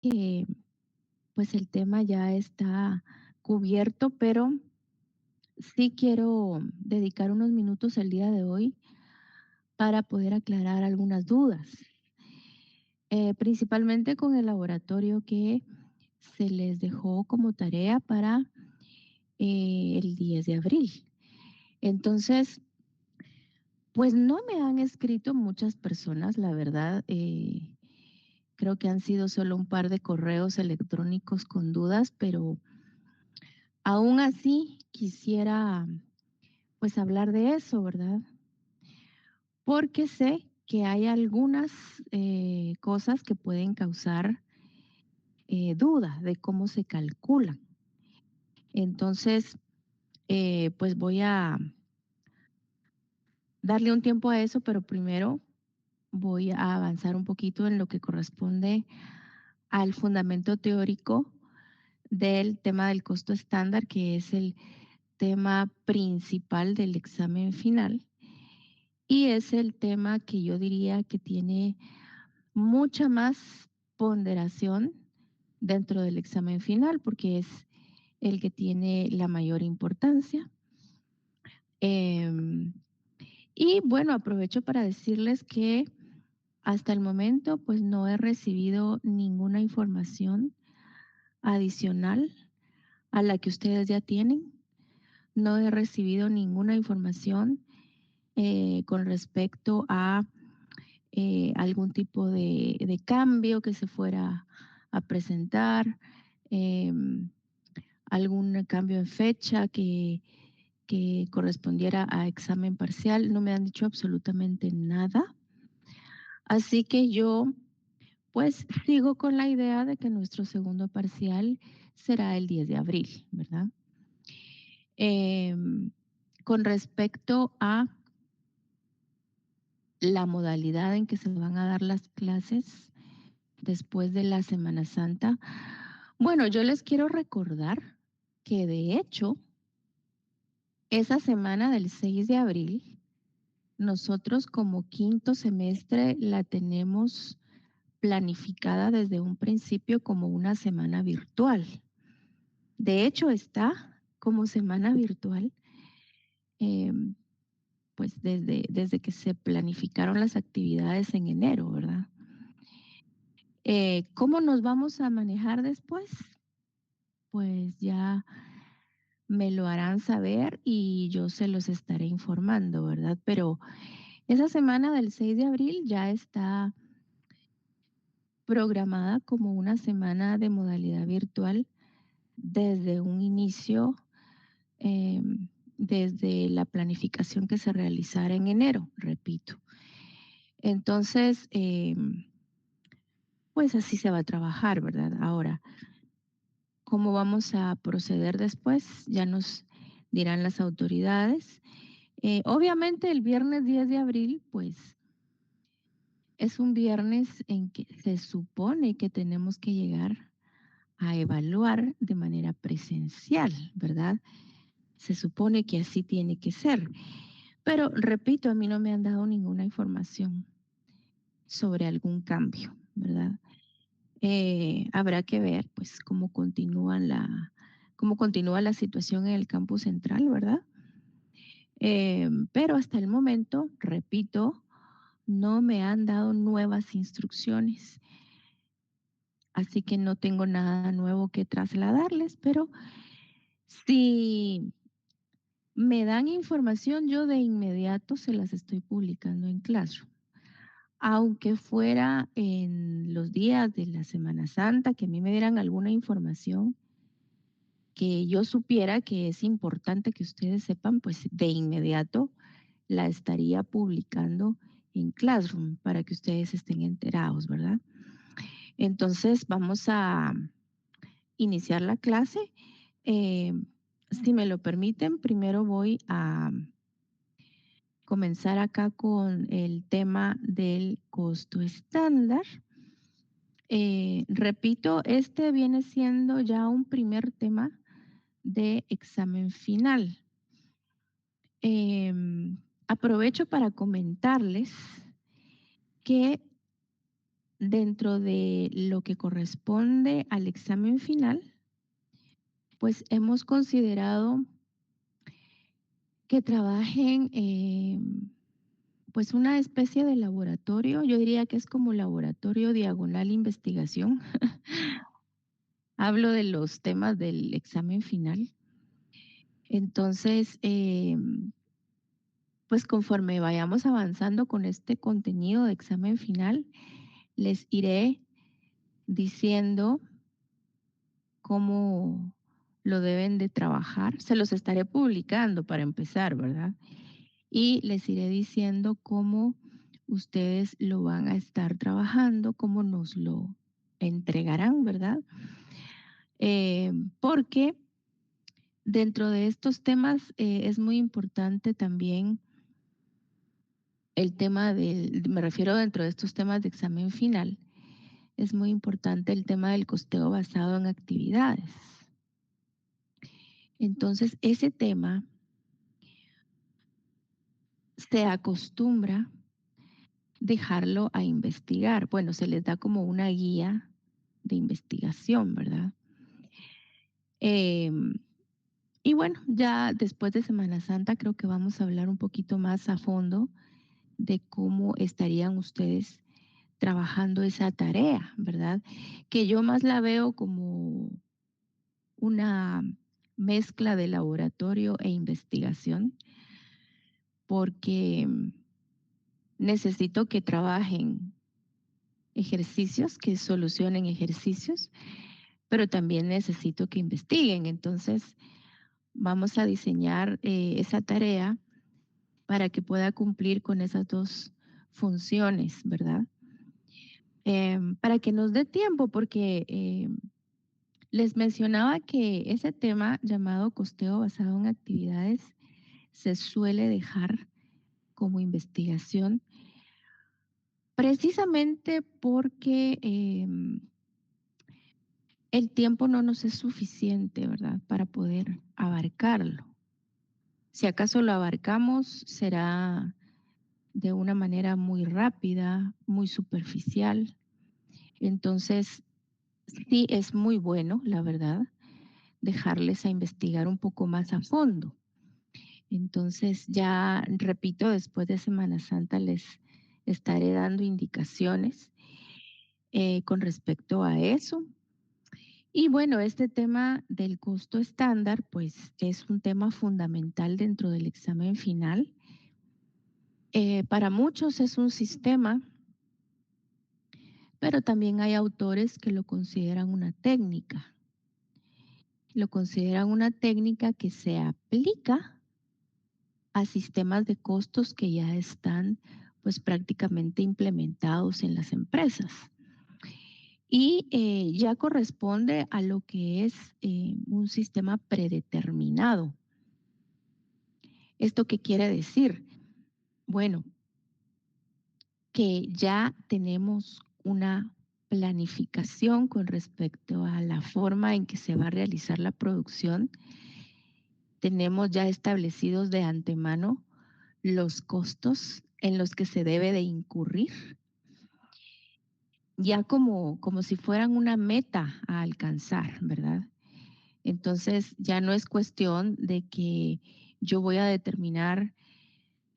que pues el tema ya está cubierto, pero sí quiero dedicar unos minutos el día de hoy para poder aclarar algunas dudas, principalmente con el laboratorio que se les dejó como tarea para el 10 de abril. Entonces, pues no me han escrito muchas personas, la verdad. Creo que han sido solo un par de correos electrónicos con dudas, pero aún así quisiera pues hablar de eso, ¿verdad? Porque sé que hay algunas cosas que pueden causar duda de cómo se calculan. Entonces, pues voy a darle un tiempo a eso, pero primero voy a avanzar un poquito en lo que corresponde al fundamento teórico del tema del costo estándar, que es el tema principal del examen final y es el tema que yo diría que tiene mucha más ponderación dentro del examen final porque es el que tiene la mayor importancia. Em, y bueno, aprovecho para decirles que hasta el momento pues no he recibido ninguna información adicional a la que ustedes ya tienen. No he recibido ninguna información con respecto a algún tipo de cambio que se fuera a presentar, eh, algún cambio en fecha que correspondiera a examen parcial. No me han dicho absolutamente nada. Así que yo pues sigo con la idea de que nuestro segundo parcial será el 10 de abril, ¿verdad? Eh, con respecto a la modalidad en que se van a dar las clases después de la Semana Santa. Bueno, yo les quiero recordar que de hecho, esa semana del 6 de abril, nosotros como quinto semestre la tenemos planificada desde un principio como una semana virtual. De hecho, está como semana virtual, eh, pues desde que se planificaron las actividades en enero, ¿verdad? ¿Cómo nos vamos a manejar después? Pues ya me lo harán saber y yo se los estaré informando, ¿verdad? Pero esa semana del 6 de abril ya está programada como una semana de modalidad virtual desde un inicio, eh, desde la planificación que se realizara en enero, repito. Entonces, pues así se va a trabajar, ¿verdad? Ahora, ¿cómo vamos a proceder después? Ya nos dirán las autoridades. Obviamente el viernes 10 de abril, pues es un viernes en que se supone que tenemos que llegar a evaluar de manera presencial, ¿verdad? Se supone que así tiene que ser. Pero repito, a mí no me han dado ninguna información sobre algún cambio, ¿verdad? Habrá que ver, pues, cómo continúa la situación en el campus central, ¿verdad? Pero hasta el momento, repito, no me han dado nuevas instrucciones, así que no tengo nada nuevo que trasladarles, pero si me dan información, yo de inmediato se las estoy publicando en Classroom. Aunque fuera en los días de la Semana Santa, que a mí me dieran alguna información que yo supiera que es importante que ustedes sepan, pues de inmediato la estaría publicando en Classroom para que ustedes estén enterados, ¿verdad? Entonces vamos a iniciar la clase. Eh, si me lo permiten, primero voy a comenzar acá con el tema del costo estándar. Repito, este viene siendo ya un primer tema de examen final. Eh, aprovecho para comentarles que dentro de lo que corresponde al examen final, pues hemos considerado que trabajen pues una especie de laboratorio, yo diría que es como laboratorio diagonal investigación. Hablo de los temas del examen final. Entonces, pues conforme vayamos avanzando con este contenido de examen final, les iré diciendo cómo lo deben de trabajar. Se los estaré publicando para empezar, ¿verdad? Y les iré diciendo cómo ustedes lo van a estar trabajando, cómo nos lo entregarán, ¿verdad? Porque dentro de estos temas es muy importante también el tema del, me refiero dentro de estos temas de examen final, es muy importante el tema del costeo basado en actividades. Entonces, ese tema se acostumbra dejarlo a investigar. Bueno, se les da como una guía de investigación, ¿verdad? Em, y bueno, ya después de Semana Santa creo que vamos a hablar un poquito más a fondo de cómo estarían ustedes trabajando esa tarea, ¿verdad? Que yo más la veo como una mezcla de laboratorio e investigación, porque necesito que trabajen ejercicios, que solucionen ejercicios, pero también necesito que investiguen. Entonces, vamos a diseñar esa tarea para que pueda cumplir con esas dos funciones, ¿verdad? Para que nos dé tiempo, porque les mencionaba que ese tema llamado costeo basado en actividades se suele dejar como investigación precisamente porque el tiempo no nos es suficiente, ¿verdad?, para poder abarcarlo. Si acaso lo abarcamos, será de una manera muy rápida, muy superficial. Entonces, sí es muy bueno, la verdad, dejarles a investigar un poco más a fondo. Entonces, ya repito, después de Semana Santa les estaré dando indicaciones con respecto a eso. Y bueno, este tema del costo estándar, pues es un tema fundamental dentro del examen final. Para muchos es un sistema, pero también hay autores que lo consideran una técnica. Lo consideran una técnica que se aplica a sistemas de costos que ya están pues prácticamente implementados en las empresas. Y ya corresponde a lo que es un sistema predeterminado. ¿Esto qué quiere decir? Bueno, que ya tenemos una planificación con respecto a la forma en que se va a realizar la producción. Tenemos ya establecidos de antemano los costos en los que se debe de incurrir, ya como si fueran una meta a alcanzar, ¿verdad? Entonces ya no es cuestión de que yo voy a determinar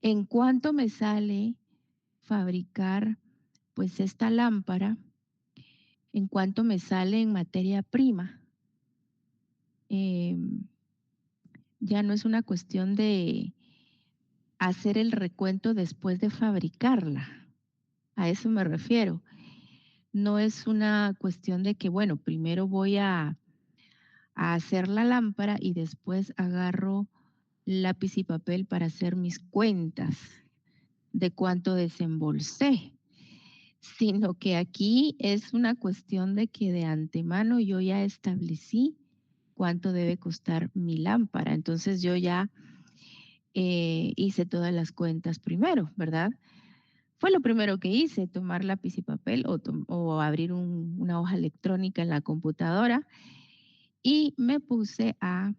en cuánto me sale fabricar pues esta lámpara, en cuánto me sale en materia prima. Eh, ya no es una cuestión de hacer el recuento después de fabricarla. A eso me refiero. No es una cuestión de que, bueno, primero voy a hacer la lámpara y después agarro lápiz y papel para hacer mis cuentas de cuánto desembolsé, sino que aquí es una cuestión de que de antemano yo ya establecí cuánto debe costar mi lámpara. Entonces yo ya hice todas las cuentas primero, ¿verdad? Fue lo primero que hice, tomar lápiz y papel o abrir una hoja electrónica en la computadora y me puse a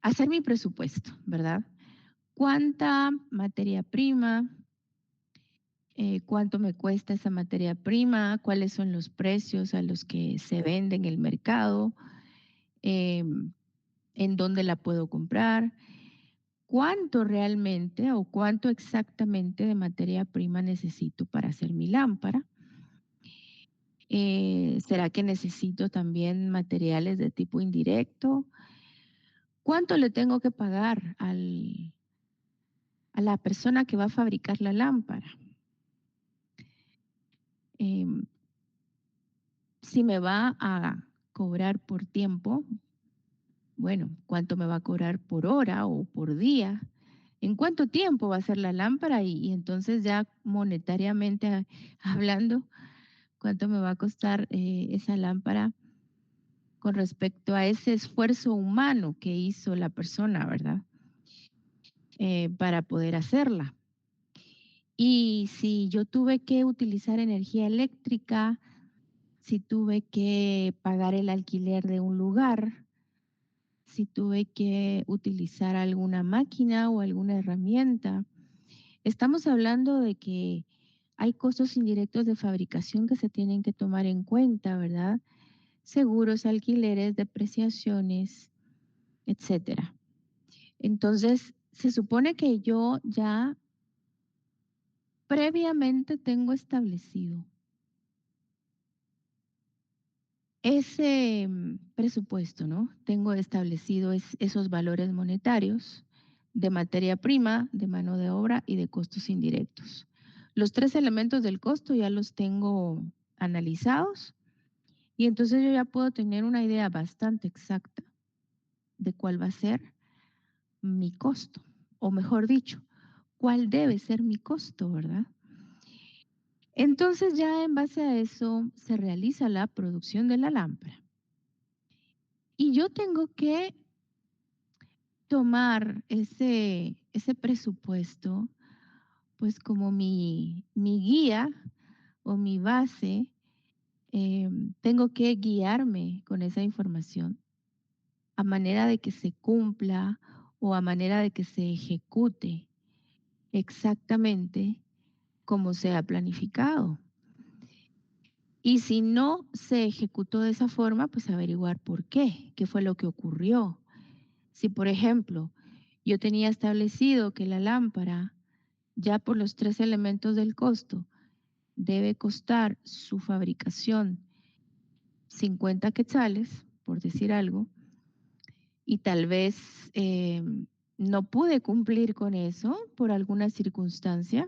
hacer mi presupuesto, ¿verdad? ¿Cuánta materia prima cuánto me cuesta esa materia prima, cuáles son los precios a los que se vende en el mercado, em, en dónde la puedo comprar, cuánto realmente o cuánto exactamente de materia prima necesito para hacer mi lámpara. ¿Será que necesito también materiales de tipo indirecto? ¿Cuánto le tengo que pagar a la persona que va a fabricar la lámpara? Em, si me va a cobrar por tiempo, bueno, ¿cuánto me va a cobrar por hora o por día? ¿En cuánto tiempo va a ser la lámpara? Y entonces ya monetariamente hablando, ¿cuánto me va a costar esa lámpara con respecto a ese esfuerzo humano que hizo la persona, ¿verdad? Para poder hacerla. Y si yo tuve que utilizar energía eléctrica, si tuve que pagar el alquiler de un lugar, si tuve que utilizar alguna máquina o alguna herramienta. Estamos hablando de que hay costos indirectos de fabricación que se tienen que tomar en cuenta, ¿verdad? Seguros, alquileres, depreciaciones, etcétera. Entonces, se supone que yo ya previamente tengo establecido ese presupuesto, ¿no? Tengo establecido esos valores monetarios de materia prima, de mano de obra y de costos indirectos. Los tres elementos del costo ya los tengo analizados y entonces yo ya puedo tener una idea bastante exacta de cuál va a ser mi costo, o mejor dicho, cuál debe ser mi costo, ¿verdad? Entonces ya en base a eso se realiza la producción de la lámpara. Y yo tengo que tomar ese presupuesto pues como mi guía o mi base. Tengo que guiarme con esa información a manera de que se cumpla o a manera de que se ejecute exactamente como se ha planificado. Y si no se ejecutó de esa forma, pues averiguar por qué fue lo que ocurrió. Si, por ejemplo, yo tenía establecido que la lámpara, ya por los tres elementos del costo, debe costar su fabricación 50 quetzales, por decir algo, y tal vez no pude cumplir con eso por alguna circunstancia,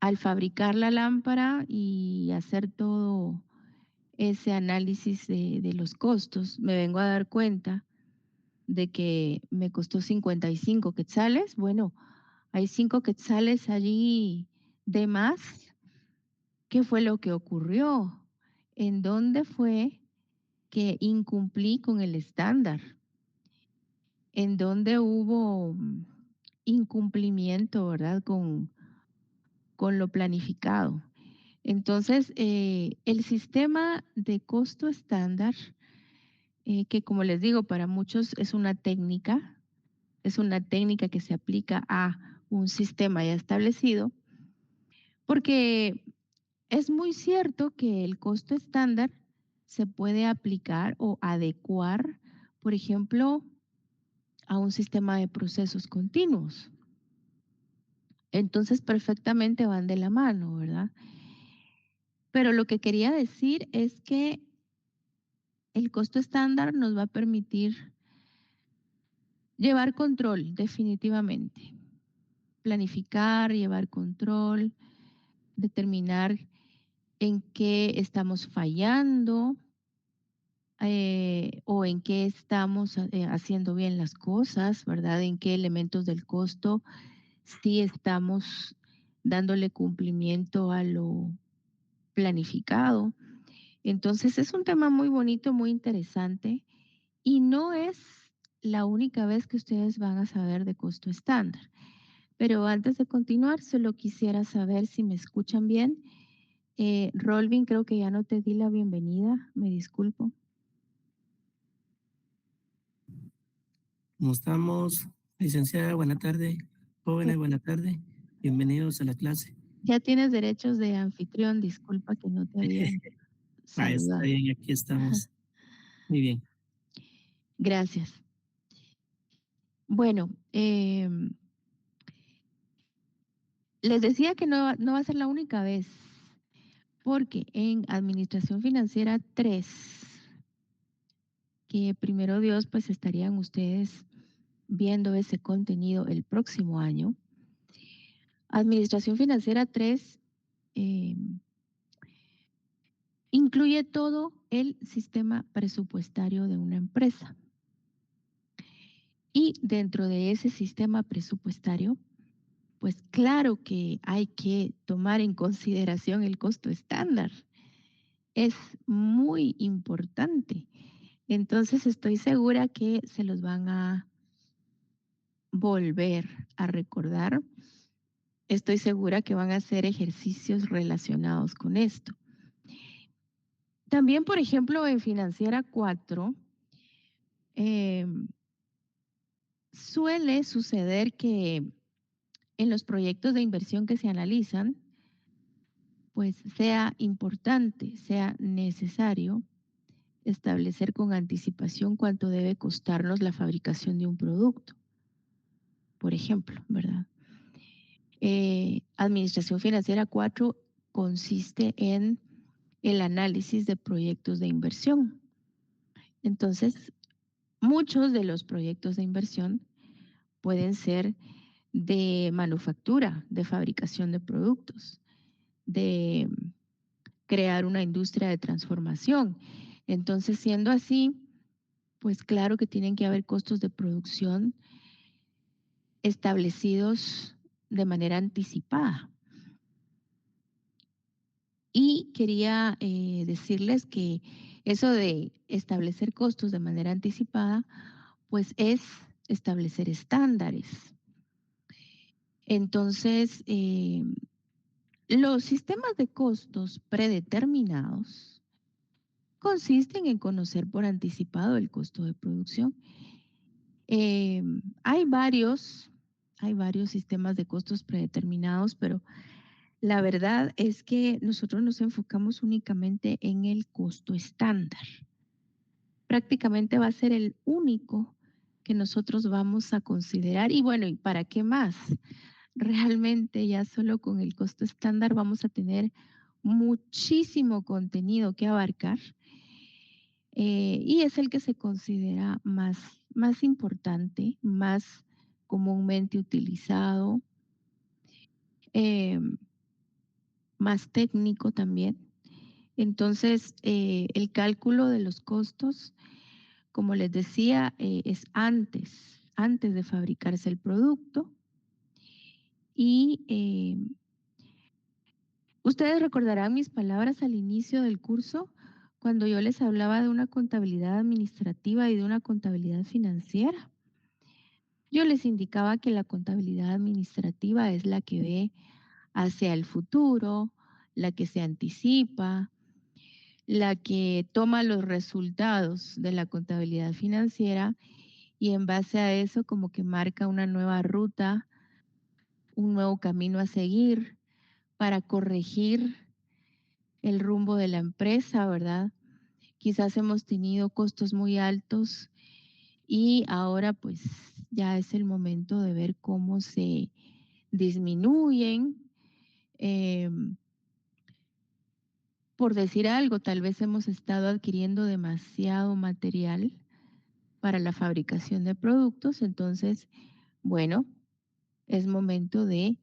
al fabricar la lámpara y hacer todo ese análisis de los costos, me vengo a dar cuenta de que me costó 55 quetzales. Bueno, hay 5 quetzales allí de más. ¿Qué fue lo que ocurrió? ¿En dónde fue que incumplí con el estándar? ¿En dónde hubo incumplimiento, verdad? Con lo planificado. Entonces, el sistema de costo estándar, que como les digo, para muchos es una técnica que se aplica a un sistema ya establecido, porque es muy cierto que el costo estándar se puede aplicar o adecuar, por ejemplo, a un sistema de procesos continuos. Entonces, perfectamente van de la mano, ¿verdad? Pero lo que quería decir es que el costo estándar nos va a permitir llevar control, definitivamente. Planificar, llevar control, determinar en qué estamos fallando, o en qué estamos haciendo bien las cosas, ¿verdad? En qué elementos del costo sí estamos dándole cumplimiento a lo planificado. Entonces es un tema muy bonito, muy interesante y no es la única vez que ustedes van a saber de costo estándar. Pero antes de continuar, solo quisiera saber si me escuchan bien. Rolvin, creo que ya no te di la bienvenida, me disculpo. ¿Cómo estamos, licenciada? Buena tarde. ¿Qué, Jóvenes, buena tarde. Bienvenidos a la clase. Ya tienes derechos de anfitrión, disculpa que no te había Está saludado. bien, aquí estamos. Muy bien. Gracias. Bueno, les decía que no va a ser la única vez, porque en Administración Financiera 3, que primero Dios, pues estarían ustedes viendo ese contenido el próximo año. Administración Financiera 3 eh, incluye todo el sistema presupuestario de una empresa. Y dentro de ese sistema presupuestario, pues claro que hay que tomar en consideración el costo estándar. Es muy importante. Entonces estoy segura que se los van a volver a recordar. Estoy segura que van a hacer ejercicios relacionados con esto. También, por ejemplo, en Financiera 4, eh, suele suceder que en los proyectos de inversión que se analizan, pues sea importante, sea necesario establecer con anticipación cuánto debe costarnos la fabricación de un producto, por ejemplo, ¿verdad? Administración Financiera 4 consiste en el análisis de proyectos de inversión. Entonces, muchos de los proyectos de inversión pueden ser de manufactura, de fabricación de productos, de crear una industria de transformación. Entonces, siendo así, pues claro que tienen que haber costos de producción establecidos de manera anticipada. Y quería decirles que eso de establecer costos de manera anticipada, pues es establecer estándares. Entonces, los sistemas de costos predeterminados consisten en conocer por anticipado el costo de producción. Eh, hay varios, hay varios sistemas de costos predeterminados, pero la verdad es que nosotros nos enfocamos únicamente en el costo estándar. Prácticamente va a ser el único que nosotros vamos a considerar. Y bueno, ¿y para qué más? Realmente ya solo con el costo estándar vamos a tener muchísimo contenido que abarcar, y es el que se considera más importante, más comúnmente utilizado, eh, más técnico también. Entonces, el cálculo de los costos, como les decía, es antes de fabricarse el producto. Y ustedes recordarán mis palabras al inicio del curso, cuando yo les hablaba de una contabilidad administrativa y de una contabilidad financiera. Yo les indicaba que la contabilidad administrativa es la que ve hacia el futuro, la que se anticipa, la que toma los resultados de la contabilidad financiera y en base a eso como que marca una nueva ruta, un nuevo camino a seguir para corregir el rumbo de la empresa, ¿verdad? Quizás hemos tenido costos muy altos y ahora pues ya es el momento de ver cómo se disminuyen. Eh, por decir algo, tal vez hemos estado adquiriendo demasiado material para la fabricación de productos, entonces, bueno, es momento de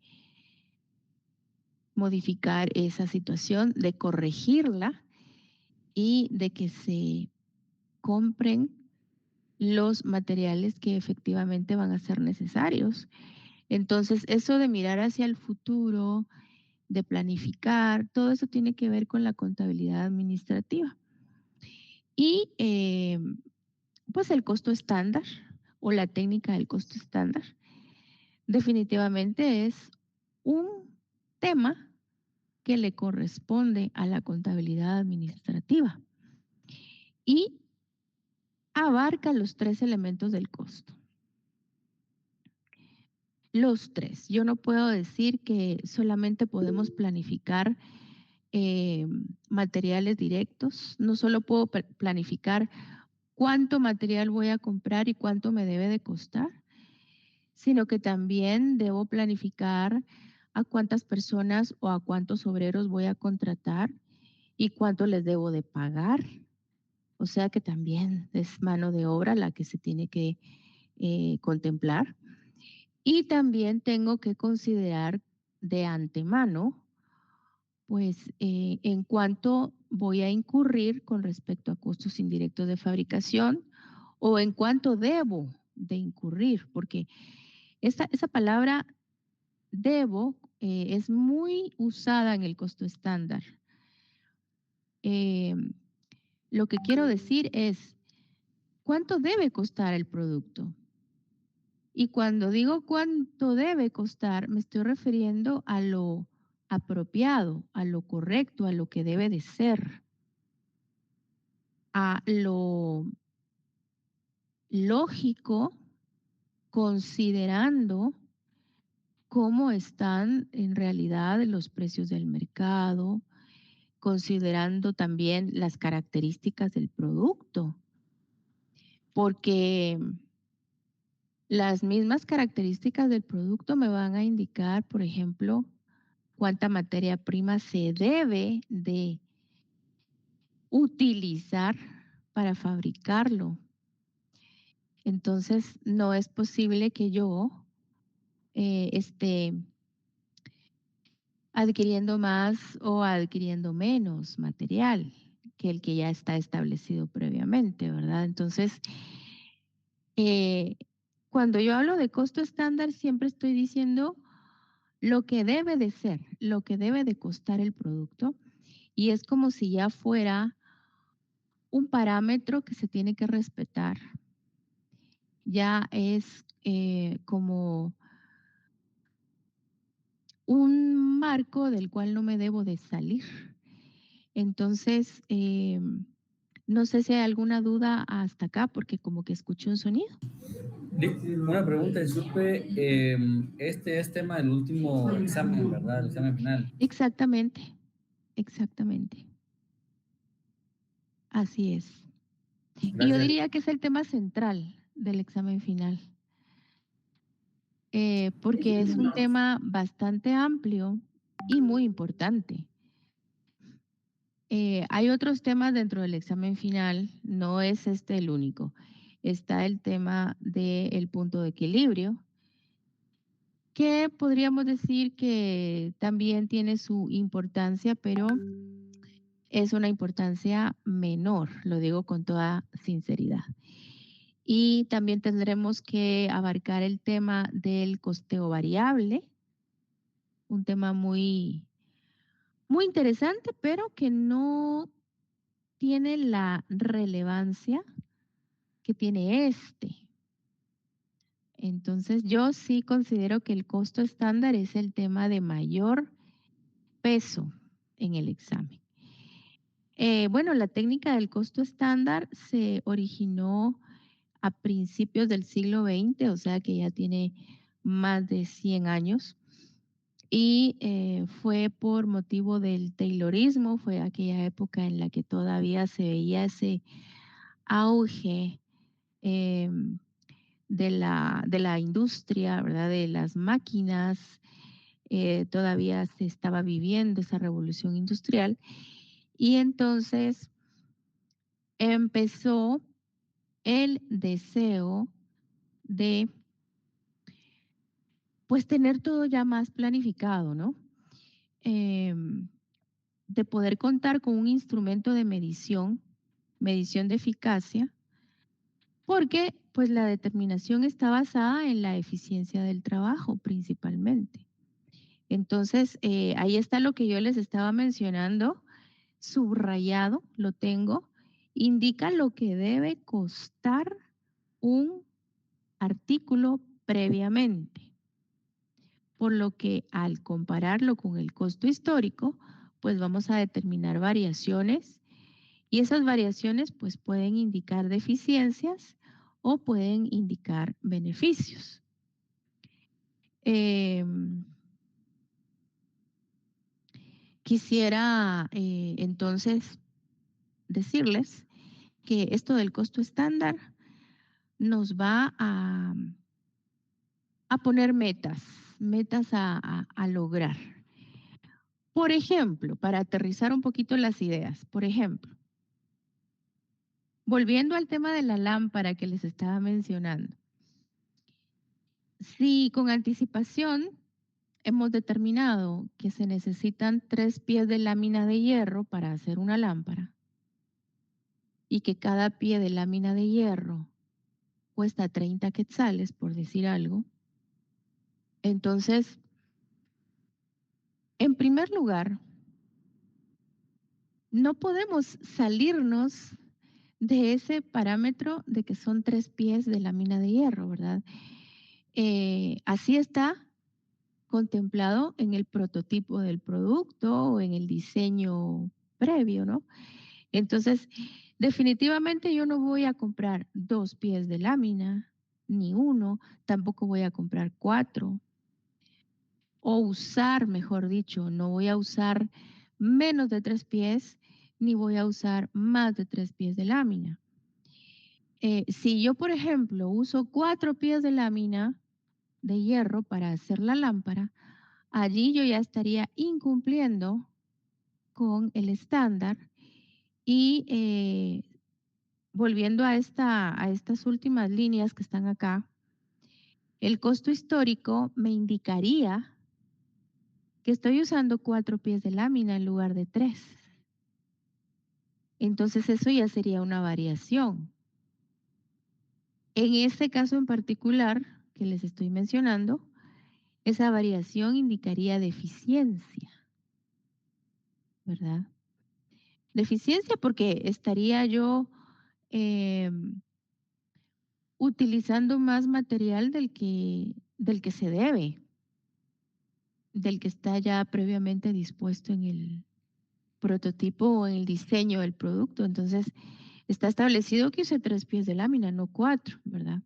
modificar esa situación, de corregirla y de que se compren los materiales que efectivamente van a ser necesarios. Entonces, eso de mirar hacia el futuro, de planificar, todo eso tiene que ver con la contabilidad administrativa. Y pues el costo estándar o la técnica del costo estándar definitivamente es un tema que le corresponde a la contabilidad administrativa y abarca los tres elementos del costo. Los tres. Yo no puedo decir que solamente podemos planificar eh, materiales directos. No solo puedo planificar cuánto material voy a comprar y cuánto me debe de costar, sino que también debo planificar a cuántas personas o a cuántos obreros voy a contratar y cuánto les debo de pagar. O sea que también es mano de obra la que se tiene que contemplar. Y también tengo que considerar de antemano, pues, en cuánto voy a incurrir con respecto a costos indirectos de fabricación o en cuánto debo de incurrir, porque esa palabra debo es muy usada en el costo estándar. Eh, lo que quiero decir es, ¿cuánto debe costar el producto? Y cuando digo cuánto debe costar, me estoy refiriendo a lo apropiado, a lo correcto, a lo que debe de ser, a lo lógico, considerando cómo están en realidad los precios del mercado, considerando también las características del producto, porque las mismas características del producto me van a indicar, por ejemplo, cuánta materia prima se debe de utilizar para fabricarlo. Entonces, no es posible que yo esté adquiriendo más o adquiriendo menos material que el que ya está establecido previamente, ¿verdad? Entonces, eh, cuando yo hablo de costo estándar, siempre estoy diciendo lo que debe de ser, lo que debe de costar el producto, y es como si ya fuera un parámetro que se tiene que respetar. Ya es como un marco del cual no me debo de salir. Entonces, no sé si hay alguna duda hasta acá, porque como que escuché un sonido. Una pregunta, disculpe, este es tema del último examen, ¿verdad? El examen final. Exactamente, exactamente. Así es. Y yo Gracias. diría que es el tema central del examen final, porque es un tema bastante amplio y muy importante. Hay otros temas dentro del examen final, no es este el único. Está el tema del punto de equilibrio, que podríamos decir que también tiene su importancia, pero es una importancia menor, lo digo con toda sinceridad. Y también tendremos que abarcar el tema del costeo variable, un tema muy, muy interesante, pero que no tiene la relevancia que tiene este. Entonces, yo sí considero que el costo estándar es el tema de mayor peso en el examen. Bueno, la técnica del costo estándar se originó a principios del siglo XX, o sea que ya tiene más de 100 años, y fue por motivo del Taylorismo, fue aquella época en la que todavía se veía ese auge eh, de la industria, ¿verdad? De las máquinas, todavía se estaba viviendo esa revolución industrial y entonces empezó el deseo de pues tener todo ya más planificado, ¿no? Em, de poder contar con un instrumento de medición de eficacia, porque pues la determinación está basada en la eficiencia del trabajo principalmente. Entonces, ahí está lo que yo les estaba mencionando, subrayado, lo tengo, indica lo que debe costar un artículo previamente, por lo que al compararlo con el costo histórico, pues vamos a determinar variaciones y esas variaciones pues pueden indicar deficiencias o pueden indicar beneficios. Quisiera entonces decirles que esto del costo estándar nos va a poner metas a lograr. Por ejemplo, para aterrizar un poquito las ideas, por ejemplo, volviendo al tema de la lámpara que les estaba mencionando, si con anticipación hemos determinado que se necesitan 3 pies de lámina de hierro para hacer una lámpara y que cada pie de lámina de hierro cuesta 30 quetzales, por decir algo, entonces, en primer lugar, no podemos salirnos de ese parámetro de que son 3 pies de lámina de hierro, ¿verdad? Así está contemplado en el prototipo del producto o en el diseño previo, ¿no? Entonces, definitivamente yo no voy a comprar 2 pies de lámina, ni uno, tampoco voy a comprar 4, o usar, mejor dicho, no voy a usar menos de 3 pies, ni voy a usar más de 3 pies de lámina. Si yo, por ejemplo, uso 4 pies de lámina de hierro para hacer la lámpara, allí yo ya estaría incumpliendo con el estándar y volviendo a estas últimas líneas que están acá, el costo histórico me indicaría que estoy usando 4 pies de lámina en lugar de 3. Entonces eso ya sería una variación. En este caso en particular que les estoy mencionando, esa variación indicaría deficiencia, ¿verdad? Deficiencia porque estaría yo eh, utilizando más material del que se debe, del que está ya previamente dispuesto en el prototipo o en el diseño del producto. Entonces, está establecido que use 3 pies de lámina, no 4, ¿verdad?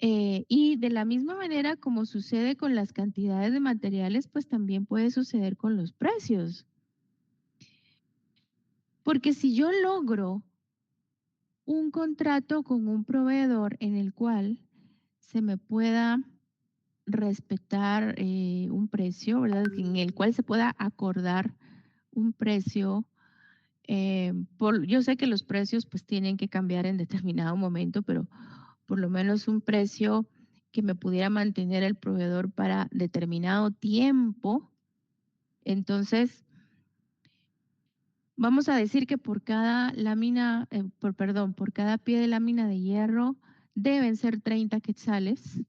Y de la misma manera como sucede con las cantidades de materiales, pues también puede suceder con los precios. Porque si yo logro un contrato con un proveedor en el cual se me pueda respetar un precio, ¿verdad? En el cual se pueda acordar un precio. Yo sé que los precios pues tienen que cambiar en determinado momento, pero por lo menos un precio que me pudiera mantener el proveedor para determinado tiempo. Entonces, vamos a decir que por cada lámina, por cada pie de lámina de hierro deben ser 30 quetzales,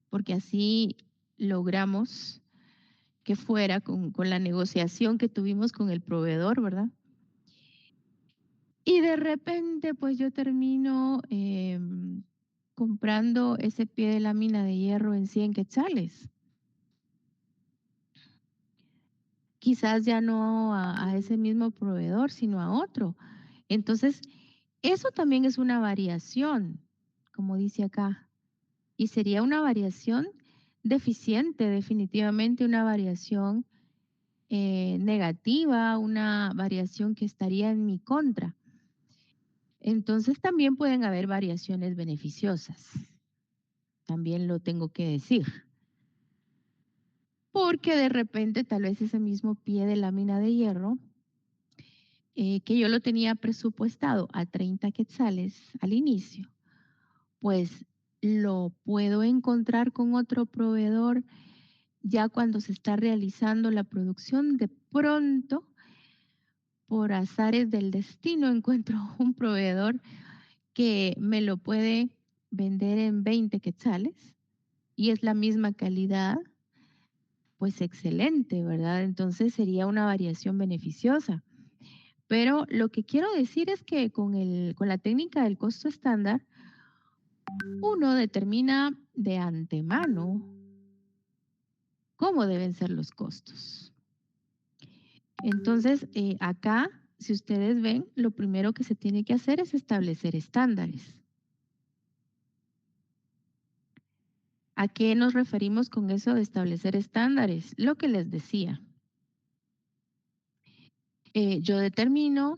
porque así logramos que fuera con la negociación que tuvimos con el proveedor, ¿verdad? Y de repente, pues yo termino comprando ese pie de lámina de hierro en 100 quetzales. Quizás ya no a ese mismo proveedor, sino a otro. Entonces, eso también es una variación, como dice acá, y sería una variación deficiente, definitivamente una variación negativa, una variación que estaría en mi contra. Entonces, también pueden haber variaciones beneficiosas, también lo tengo que decir, porque de repente tal vez ese mismo pie de lámina de hierro que yo lo tenía presupuestado a 30 quetzales al inicio, pues lo puedo encontrar con otro proveedor ya cuando se está realizando la producción. De pronto, por azares del destino, encuentro un proveedor que me lo puede vender en 20 quetzales y es la misma calidad, pues excelente, ¿verdad? Entonces sería una variación beneficiosa. Pero lo que quiero decir es que con la técnica del costo estándar, uno determina de antemano cómo deben ser los costos. Entonces, acá, si ustedes ven, lo primero que se tiene que hacer es establecer estándares. ¿A qué nos referimos con eso de establecer estándares? Lo que les decía. Yo determino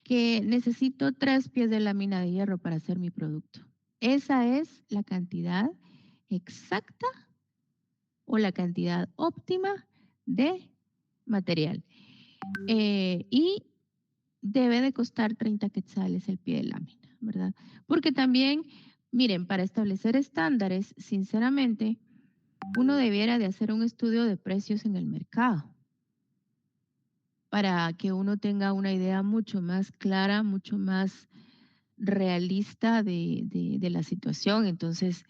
que necesito 3 pies de lámina de hierro para hacer mi producto. Esa es la cantidad exacta o la cantidad óptima de material. Y debe de costar 30 quetzales el pie de lámina, ¿verdad? Porque también, miren, para establecer estándares, sinceramente, uno debiera de hacer un estudio de precios en el mercado para que uno tenga una idea mucho más clara, mucho más realista de la situación. Entonces,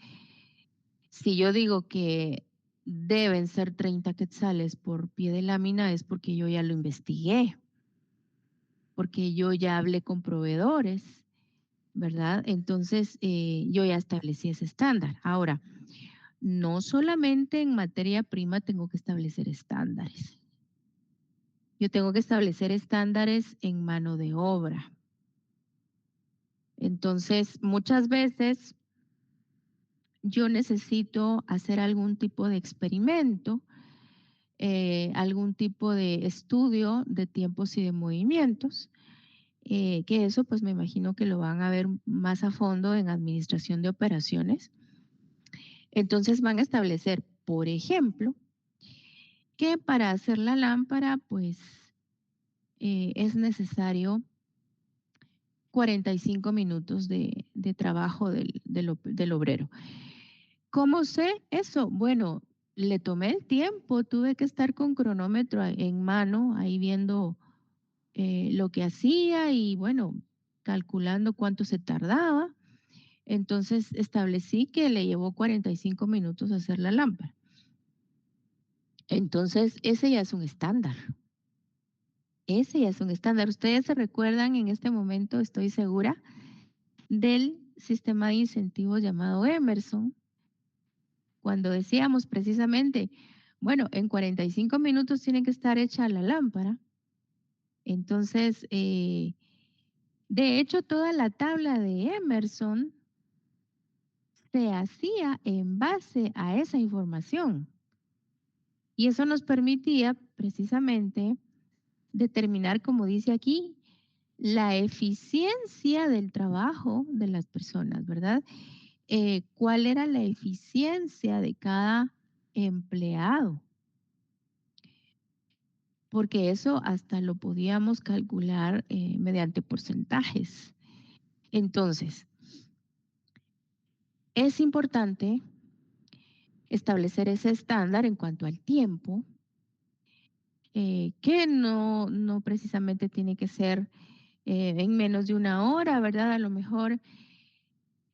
si yo digo que deben ser 30 quetzales por pie de lámina, es porque yo ya lo investigué, porque yo ya hablé con proveedores, ¿verdad? Entonces, yo ya establecí ese estándar. Ahora, no solamente en materia prima tengo que establecer estándares. Yo tengo que establecer estándares en mano de obra. Entonces, muchas veces yo necesito hacer algún tipo de experimento, algún tipo de estudio de tiempos y de movimientos, que eso pues me imagino que lo van a ver más a fondo en administración de operaciones. Entonces van a establecer, por ejemplo, que para hacer la lámpara pues es necesario 45 minutos de trabajo del obrero. ¿Cómo sé eso? Bueno, le tomé el tiempo, tuve que estar con cronómetro en mano, ahí viendo lo que hacía y bueno, calculando cuánto se tardaba. Entonces establecí que le llevó 45 minutos hacer la lámpara. Entonces, ese ya es un estándar. Ese ya es un estándar. Ustedes se recuerdan en este momento, estoy segura, del sistema de incentivos llamado Emerson, cuando decíamos precisamente, bueno, en 45 minutos tiene que estar hecha la lámpara. Entonces, de hecho, toda la tabla de Emerson se hacía en base a esa información. Y eso nos permitía precisamente determinar, como dice aquí, la eficiencia del trabajo de las personas, ¿verdad? ¿Cuál era la eficiencia de cada empleado? Porque eso hasta lo podíamos calcular mediante porcentajes. Entonces, es importante establecer ese estándar en cuanto al tiempo, que no precisamente tiene que ser en menos de una hora, ¿verdad? A lo mejor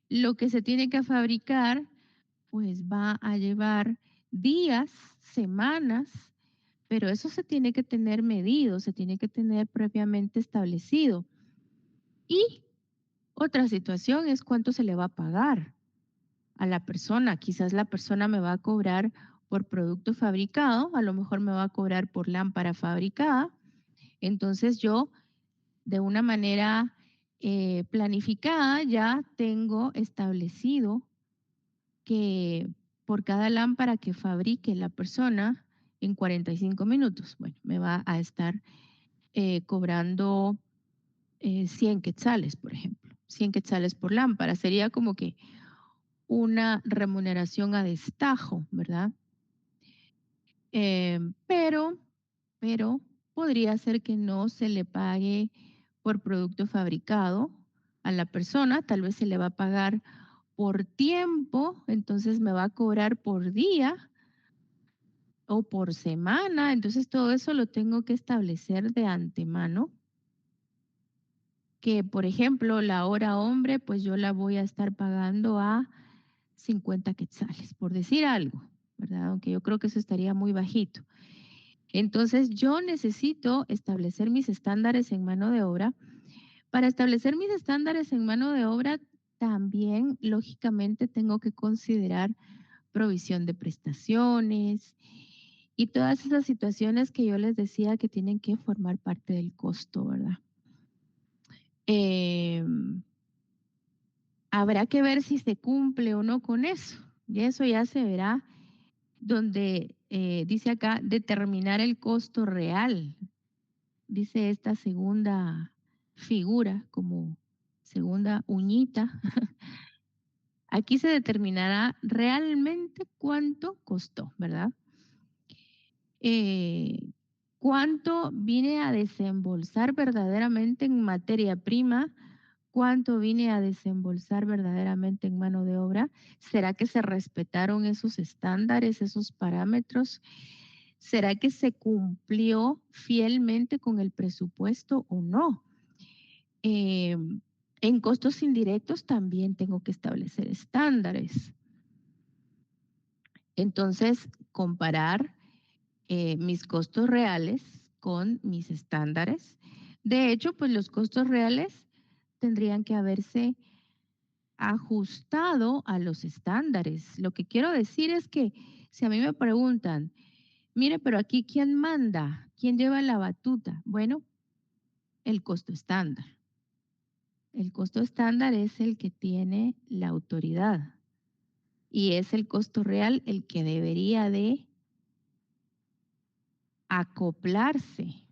lo que se tiene que fabricar, pues va a llevar días, semanas, pero eso se tiene que tener medido, se tiene que tener previamente establecido. Y otra situación es cuánto se le va a pagar a la persona. Quizás la persona me va a cobrar por producto fabricado, a lo mejor me va a cobrar por lámpara fabricada. Entonces yo de una manera planificada ya tengo establecido que por cada lámpara que fabrique la persona en 45 minutos, bueno, me va a estar cobrando 100 quetzales, por ejemplo. 100 quetzales por lámpara. Sería como que una remuneración a destajo, ¿verdad? Eh, pero, pero podría ser que no se le pague por producto fabricado a la persona, tal vez se le va a pagar por tiempo, entonces me va a cobrar por día o por semana, entonces todo eso lo tengo que establecer de antemano, que por ejemplo la hora hombre, pues yo la voy a estar pagando a 50 quetzales, por decir algo, ¿verdad? Aunque yo creo que eso estaría muy bajito. Entonces yo necesito establecer mis estándares en mano de obra. Para establecer mis estándares en mano de obra, también lógicamente tengo que considerar provisión de prestaciones y todas esas situaciones que yo les decía que tienen que formar parte del costo, ¿verdad? Eh, Habrá que ver si se cumple o no con eso, Y eso ya se verá donde dice acá determinar el costo real. Dice esta segunda figura como segunda uñita. Aquí se determinará realmente cuánto costó, ¿verdad? Cuánto vine a desembolsar verdaderamente en materia prima, cuánto vine a desembolsar verdaderamente en mano de obra. ¿Será que se respetaron esos estándares, esos parámetros? ¿Será que se cumplió fielmente con el presupuesto o no? En costos indirectos también tengo que establecer estándares. Entonces, comparar mis costos reales con mis estándares. De hecho, pues los costos reales tendrían que haberse ajustado a los estándares. Lo que quiero decir es que si a mí me preguntan, mire, pero aquí ¿quién manda? ¿Quién lleva la batuta? Bueno, el costo estándar. El costo estándar es el que tiene la autoridad y es el costo real el que debería de acoplarse,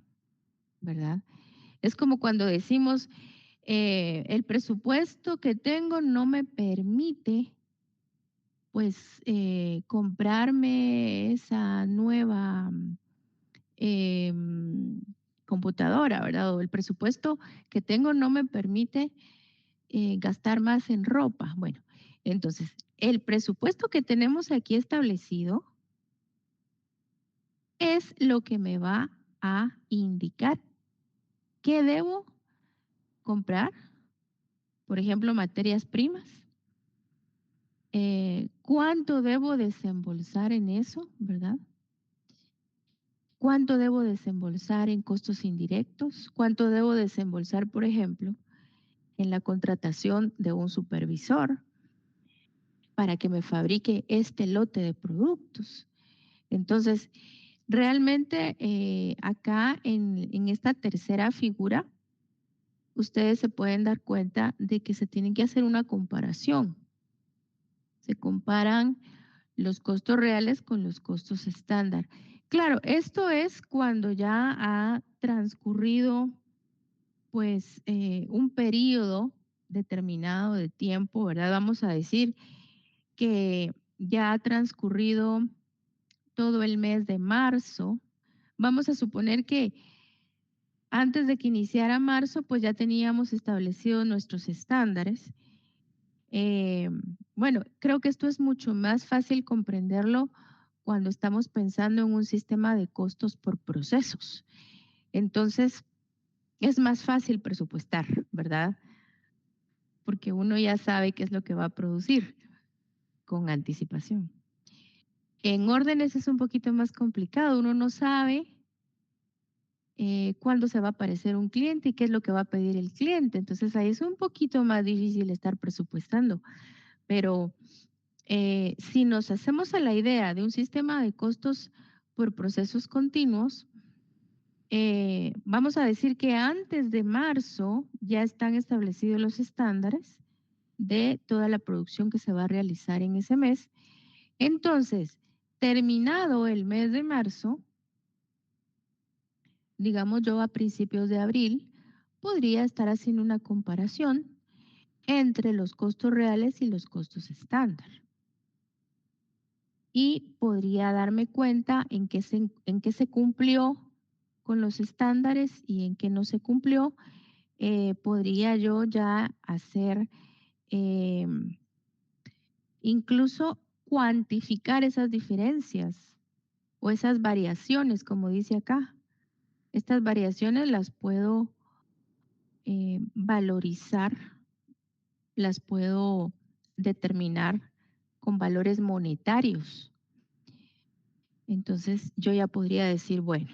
¿verdad? Es como cuando decimos, el presupuesto que tengo no me permite, pues, comprarme esa nueva em, computadora, ¿verdad? O el presupuesto que tengo no me permite gastar más en ropa. Bueno, entonces, el presupuesto que tenemos aquí establecido es lo que me va a indicar qué debo comprar, por ejemplo, materias primas. ¿Cuánto debo desembolsar en eso, verdad? ¿Cuánto debo desembolsar en costos indirectos? ¿Cuánto debo desembolsar, por ejemplo, en la contratación de un supervisor para que me fabrique este lote de productos? Entonces, realmente acá en esta tercera figura, ustedes se pueden dar cuenta de que se tiene que hacer una comparación. Se comparan los costos reales con los costos estándar. Claro, esto es cuando ya ha transcurrido pues un periodo determinado de tiempo, ¿verdad? Vamos a decir que ya ha transcurrido todo el mes de marzo. Vamos a suponer que antes de que iniciara marzo, pues ya teníamos establecidos nuestros estándares. Eh, bueno, creo que esto es mucho más fácil comprenderlo cuando estamos pensando en un sistema de costos por procesos. Entonces, es más fácil presupuestar, ¿verdad? Porque uno ya sabe qué es lo que va a producir con anticipación. En órdenes es un poquito más complicado, uno no sabe cuándo se va a aparecer un cliente y qué es lo que va a pedir el cliente. Entonces ahí es un poquito más difícil estar presupuestando, pero si nos hacemos a la idea de un sistema de costos por procesos continuos, vamos a decir que antes de marzo ya están establecidos los estándares de toda la producción que se va a realizar en ese mes. Entonces, terminado el mes de marzo, digamos yo a principios de abril, podría estar haciendo una comparación entre los costos reales y los costos estándar. Y podría darme cuenta en qué se cumplió con los estándares y en qué no se cumplió. Podría yo ya hacer eh, incluso cuantificar esas diferencias o esas variaciones, como dice acá. Estas variaciones las puedo valorizar, las puedo determinar con valores monetarios. Entonces yo ya podría decir, bueno,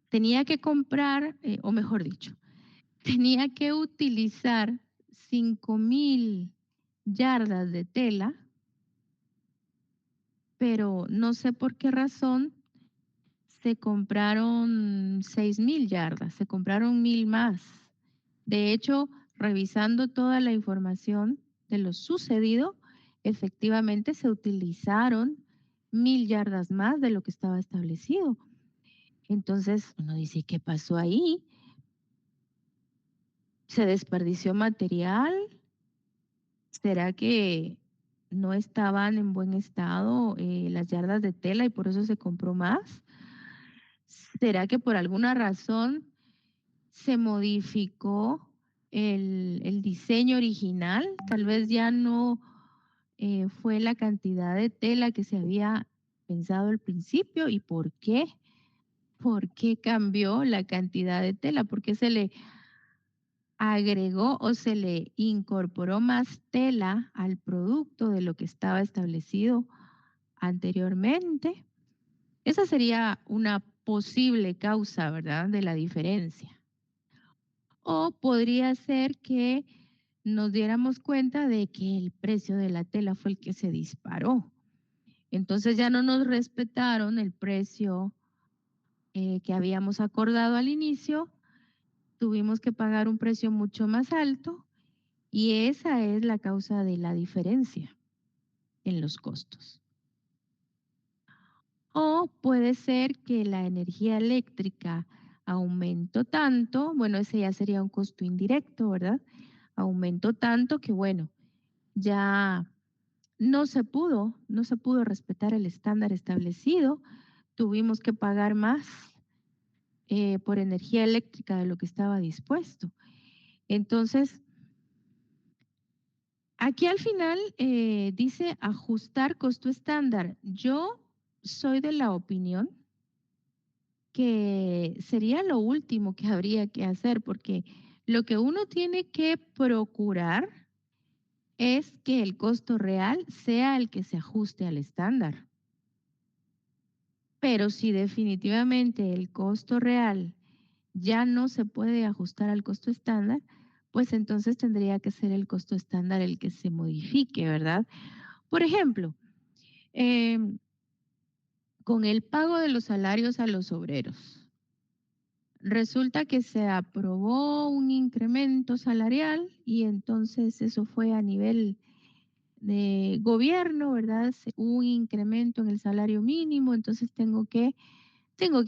tenía que comprar, o mejor dicho, tenía que utilizar 5,000 yardas de tela, pero no sé por qué razón se compraron 6,000 yardas, se compraron 1,000 más. De hecho, revisando toda la información de lo sucedido, efectivamente se utilizaron 1000 yardas más de lo que estaba establecido. Entonces uno dice, ¿qué pasó ahí? ¿Se desperdició material? ¿Será que no estaban en buen estado las yardas de tela y por eso se compró más? ¿Será que por alguna razón se modificó el diseño original? Tal vez ya no fue la cantidad de tela que se había pensado al principio. ¿Y por qué? ¿Por qué cambió la cantidad de tela? ¿Por qué se le agregó o se le incorporó más tela al producto de lo que estaba establecido anteriormente? Esa sería una posible causa, ¿verdad?, de la diferencia. O podría ser que nos diéramos cuenta de que el precio de la tela fue el que se disparó. Entonces ya no nos respetaron el precio que habíamos acordado al inicio, tuvimos que pagar un precio mucho más alto y esa es la causa de la diferencia en los costos. O puede ser que la energía eléctrica aumentó tanto, bueno, ese ya sería un costo indirecto, ¿verdad? Aumentó tanto que, bueno, ya no se pudo respetar el estándar establecido, tuvimos que pagar más por energía eléctrica de lo que estaba dispuesto. Entonces, aquí al final dice ajustar costo estándar. Yo soy de la opinión que sería lo último que habría que hacer, porque lo que uno tiene que procurar es que el costo real sea el que se ajuste al estándar. Pero si definitivamente el costo real ya no se puede ajustar al costo estándar, pues entonces tendría que ser el costo estándar el que se modifique, ¿verdad? Por ejemplo, em, con el pago de los salarios a los obreros. Resulta que se aprobó un incremento salarial y entonces eso fue a nivel de gobierno, ¿verdad? Hubo un incremento en el salario mínimo, entonces tengo que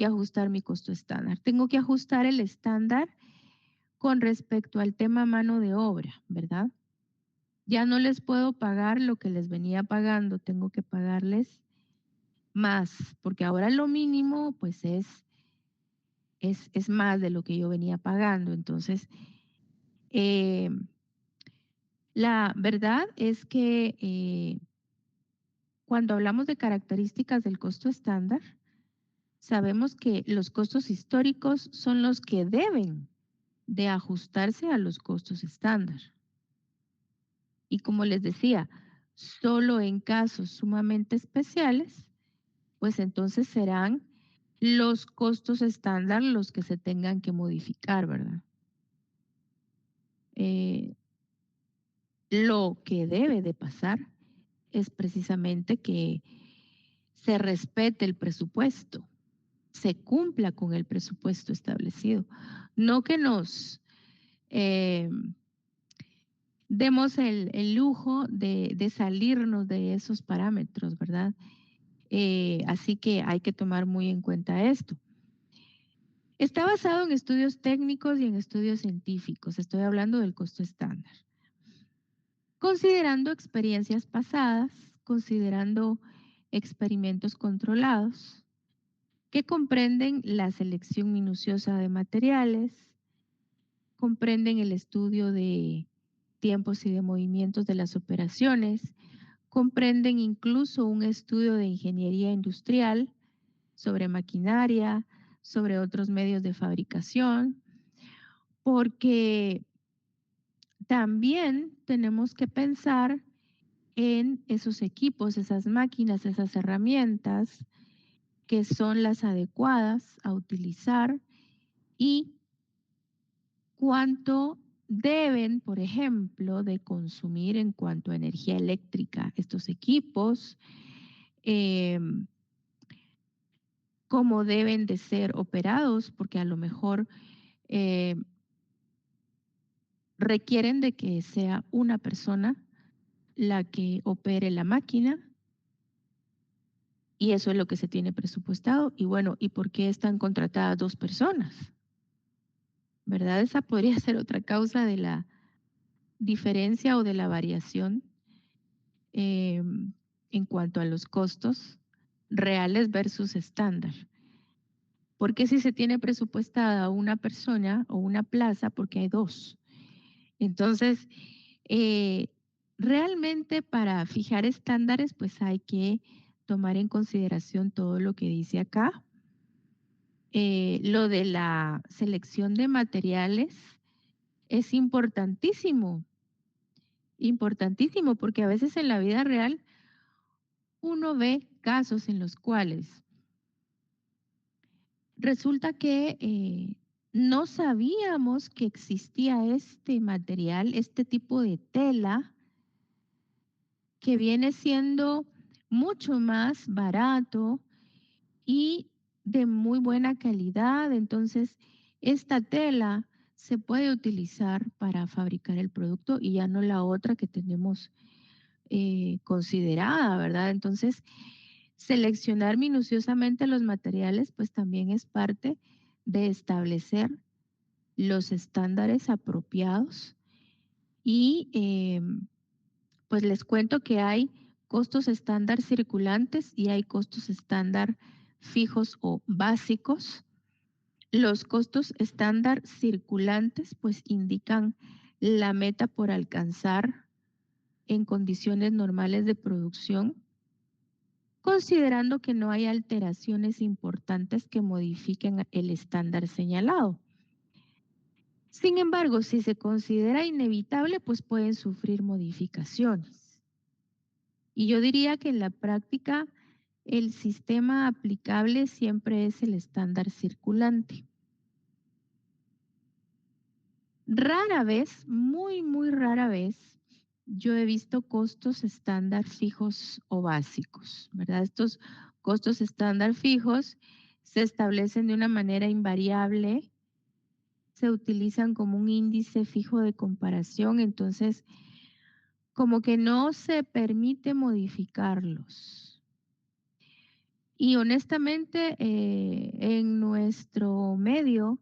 ajustar mi costo estándar, tengo que ajustar el estándar con respecto al tema mano de obra, ¿verdad? Ya no les puedo pagar lo que les venía pagando, tengo que pagarles más, porque ahora lo mínimo pues es más de lo que yo venía pagando. Entonces, eh, la verdad es que cuando hablamos de características del costo estándar, sabemos que los costos históricos son los que deben de ajustarse a los costos estándar. Y como les decía, solo en casos sumamente especiales, pues entonces serán los costos estándar los que se tengan que modificar, ¿verdad? Eh, lo que debe de pasar es precisamente que se respete el presupuesto, se cumpla con el presupuesto establecido, no que nos eh, demos el lujo de salirnos de esos parámetros, ¿verdad? Así que hay que tomar muy en cuenta esto. Está basado en estudios técnicos y en estudios científicos. Estoy hablando del costo estándar. Considerando experiencias pasadas, considerando experimentos controlados que comprenden la selección minuciosa de materiales, comprenden el estudio de tiempos y de movimientos de las operaciones, comprenden incluso un estudio de ingeniería industrial sobre maquinaria, sobre otros medios de fabricación, porque también tenemos que pensar en esos equipos, esas máquinas, esas herramientas que son las adecuadas a utilizar y cuánto deben, por ejemplo, de consumir en cuanto a energía eléctrica estos equipos, eh, cómo deben de ser operados, porque a lo mejor eh, requieren de que sea una persona la que opere la máquina, y eso es lo que se tiene presupuestado. Y bueno, ¿y por qué están contratadas 2 personas? ¿Verdad? Esa podría ser otra causa de la diferencia o de la variación eh, en cuanto a los costos reales versus estándar. Porque si se tiene presupuestada una persona o una plaza, porque hay 2. Entonces, eh, realmente para fijar estándares, pues hay que tomar en consideración todo lo que dice acá. Lo de la selección de materiales es importantísimo, importantísimo, porque a veces en la vida real uno ve casos en los cuales resulta que no sabíamos que existía este material, este tipo de tela, que viene siendo mucho más barato y de muy buena calidad. Entonces, esta tela se puede utilizar para fabricar el producto y ya no la otra que tenemos considerada, ¿verdad? Entonces, seleccionar minuciosamente los materiales, pues también es parte de establecer los estándares apropiados y pues les cuento que hay costos estándar circulantes y hay costos estándar fijos o básicos. Los costos estándar circulantes pues indican la meta por alcanzar en condiciones normales de producción, considerando que no hay alteraciones importantes que modifiquen el estándar señalado. Sin embargo, si se considera inevitable, pues pueden sufrir modificaciones. Y yo diría que en la práctica el sistema aplicable siempre es el estándar circulante. Rara vez, muy rara vez, yo he visto costos estándar fijos o básicos, ¿verdad? Estos costos estándar fijos se establecen de una manera invariable, se utilizan como un índice fijo de comparación, entonces como que no se permite modificarlos. Y honestamente, en nuestro medio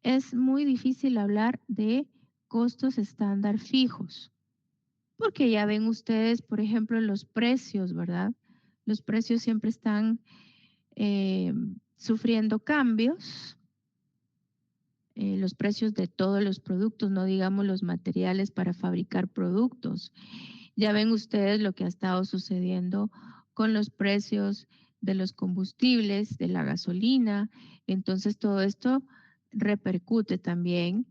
es muy difícil hablar de costos estándar fijos, porque ya ven ustedes, por ejemplo, los precios, ¿verdad? Los precios siempre están eh, sufriendo cambios, los precios de todos los productos, no digamos los materiales para fabricar productos. Ya ven ustedes lo que ha estado sucediendo con los precios de los combustibles, de la gasolina. Entonces todo esto repercute también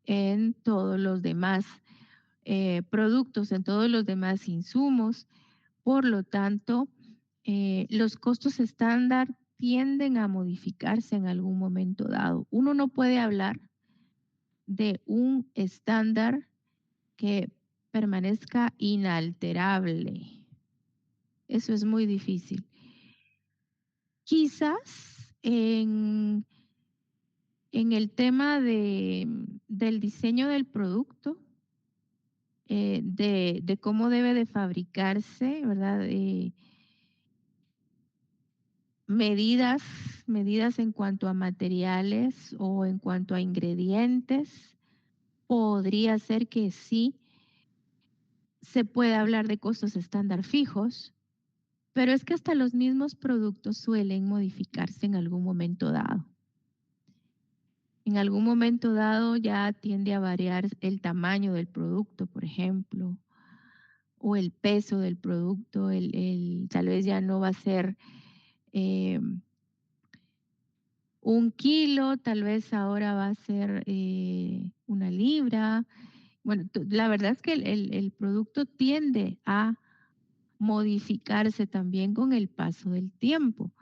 en todos los demás productos, en todos los demás insumos. Por lo tanto, los costos estándar tienden a modificarse en algún momento dado. Uno no puede hablar de un estándar que permanezca inalterable. Eso es muy difícil. Quizás en el tema del diseño del producto, de cómo debe de fabricarse, ¿verdad? Medidas en cuanto a materiales o en cuanto a ingredientes, podría ser que sí se puede hablar de costos estándar fijos, pero es que hasta los mismos productos suelen modificarse en algún momento dado. En algún momento dado ya tiende a variar el tamaño del producto, por ejemplo, o el peso del producto, tal vez ya no va a ser 1 kilo, tal vez ahora va a ser 1 libra. Bueno, la verdad es que el producto tiende a modificarse también con el paso del tiempo.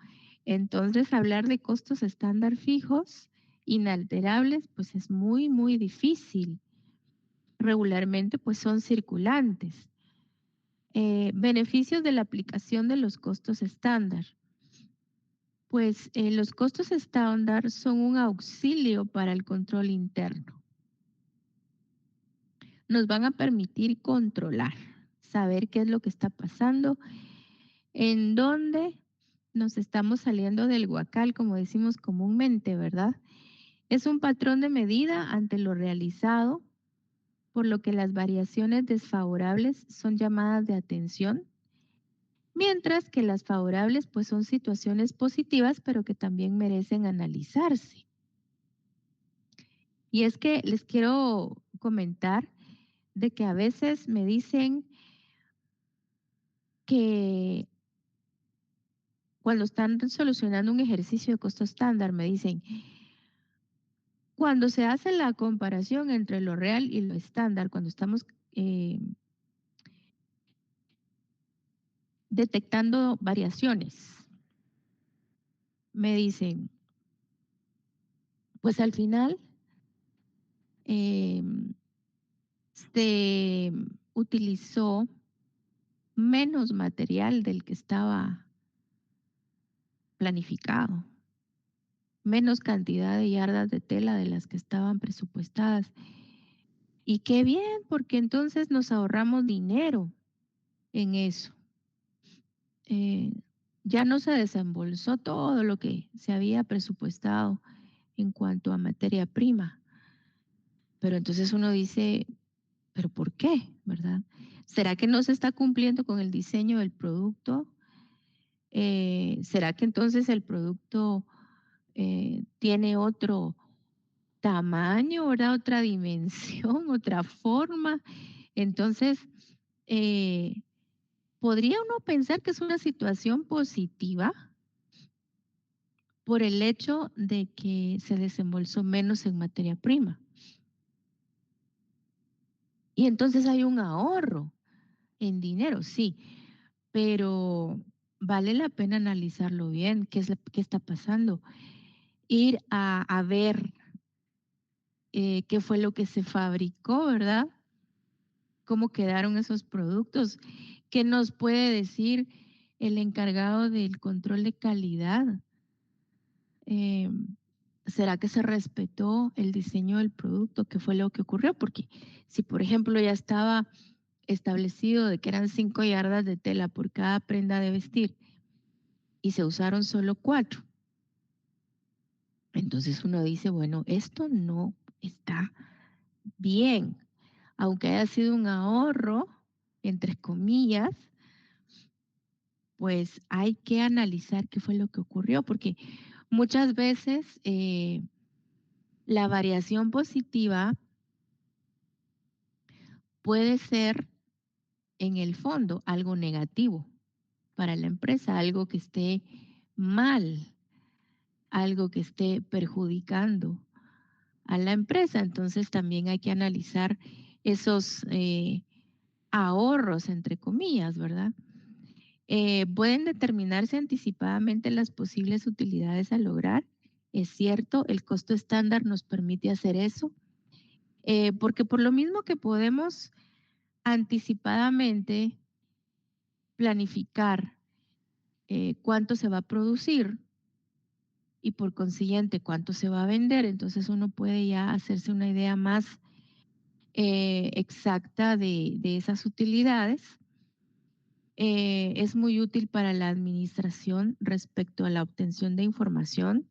Entonces, hablar de costos estándar fijos, inalterables, pues es muy difícil. Regularmente, pues son circulantes. Beneficios de la aplicación de los costos estándar. Pues los costos estándar son un auxilio para el control interno. Nos van a permitir controlar, saber qué es lo que está pasando, en dónde nos estamos saliendo del huacal, como decimos comúnmente, ¿verdad? Es un patrón de medida ante lo realizado, por lo que las variaciones desfavorables son llamadas de atención, mientras que las favorables pues son situaciones positivas, pero que también merecen analizarse. Y es que les quiero comentar de que a veces me dicen que cuando están solucionando un ejercicio de costo estándar, me dicen, cuando se hace la comparación entre lo real y lo estándar, cuando estamos detectando variaciones, me dicen, pues al final eh, se utilizó menos material del que estaba planificado, menos cantidad de yardas de tela de las que estaban presupuestadas. Y qué bien, porque entonces nos ahorramos dinero en eso. Eh, ya no se desembolsó todo lo que se había presupuestado en cuanto a materia prima. Pero entonces uno dice, ¿pero por qué? ¿Verdad? ¿Será que no se está cumpliendo con el diseño del producto? ¿Será que entonces el producto tiene otro tamaño, ¿verdad? Otra dimensión, otra forma? Entonces, eh, podría uno pensar que es una situación positiva por el hecho de que se desembolsó menos en materia prima. Y entonces hay un ahorro en dinero, sí, pero vale la pena analizarlo bien, qué está pasando. Ir a ver qué fue lo que se fabricó, ¿verdad? Cómo quedaron esos productos. ¿Qué nos puede decir el encargado del control de calidad? Eh, ¿Será que se respetó el diseño del producto? ¿Qué fue lo que ocurrió? Porque si, por ejemplo, ya estaba establecido de que eran 5 yardas de tela por cada prenda de vestir y se usaron solo 4, entonces uno dice, bueno, esto no está bien, aunque haya sido un ahorro, entre comillas, pues hay que analizar qué fue lo que ocurrió, porque muchas veces la variación positiva puede ser en el fondo algo negativo para la empresa, algo que esté mal, algo que esté perjudicando a la empresa. Entonces también hay que analizar esos ahorros, entre comillas, ¿verdad? Pueden determinarse anticipadamente las posibles utilidades a lograr. Es cierto, el costo estándar nos permite hacer eso, porque por lo mismo que podemos anticipadamente planificar cuánto se va a producir y por consiguiente cuánto se va a vender, entonces uno puede ya hacerse una idea más exacta de esas utilidades. Es muy útil para la administración respecto a la obtención de información,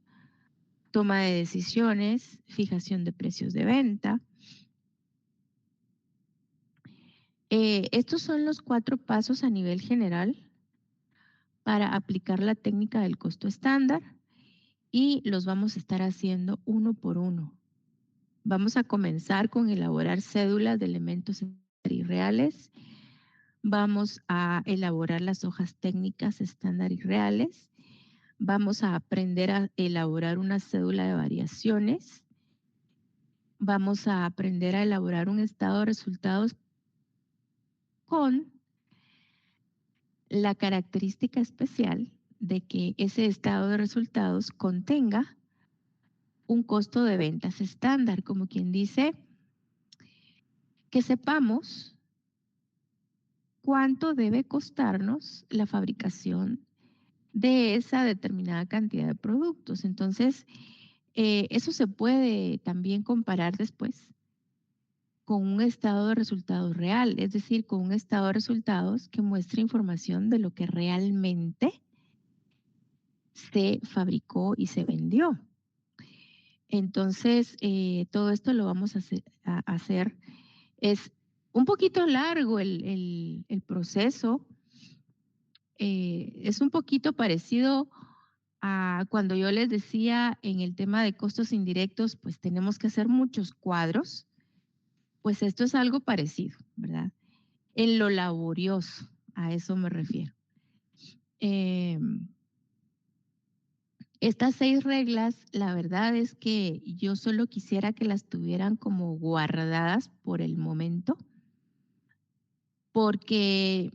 toma de decisiones, fijación de precios de venta. Estos son los 4 pasos a nivel general para aplicar la técnica del costo estándar y los vamos a estar haciendo uno por uno. Vamos a comenzar con elaborar cédulas de elementos irreales. Vamos a elaborar las hojas técnicas estándar y reales. Vamos a aprender a elaborar una cédula de variaciones. Vamos a aprender a elaborar un estado de resultados con la característica especial de que ese estado de resultados contenga un costo de ventas estándar, como quien dice, que sepamos cuánto debe costarnos la fabricación de esa determinada cantidad de productos. Entonces, eso se puede también comparar después con un estado de resultados real, es decir, con un estado de resultados que muestre información de lo que realmente se fabricó y se vendió. Entonces, todo esto lo vamos a hacer. Es un poquito largo el proceso. Es un poquito parecido a cuando yo les decía en el tema de costos indirectos, pues tenemos que hacer muchos cuadros. Pues esto es algo parecido, ¿verdad? En lo laborioso, a eso me refiero. Estas 6 reglas, la verdad es que yo solo quisiera que las tuvieran como guardadas por el momento, porque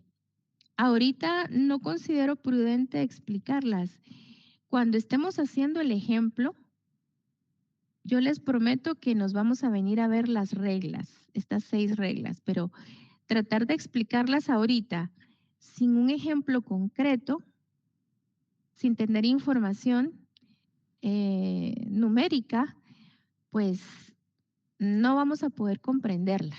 ahorita no considero prudente explicarlas. Cuando estemos haciendo el ejemplo, yo les prometo que nos vamos a venir a ver las reglas, estas 6 reglas, pero tratar de explicarlas ahorita sin un ejemplo concreto, sin tener información numérica, pues no vamos a poder comprenderla.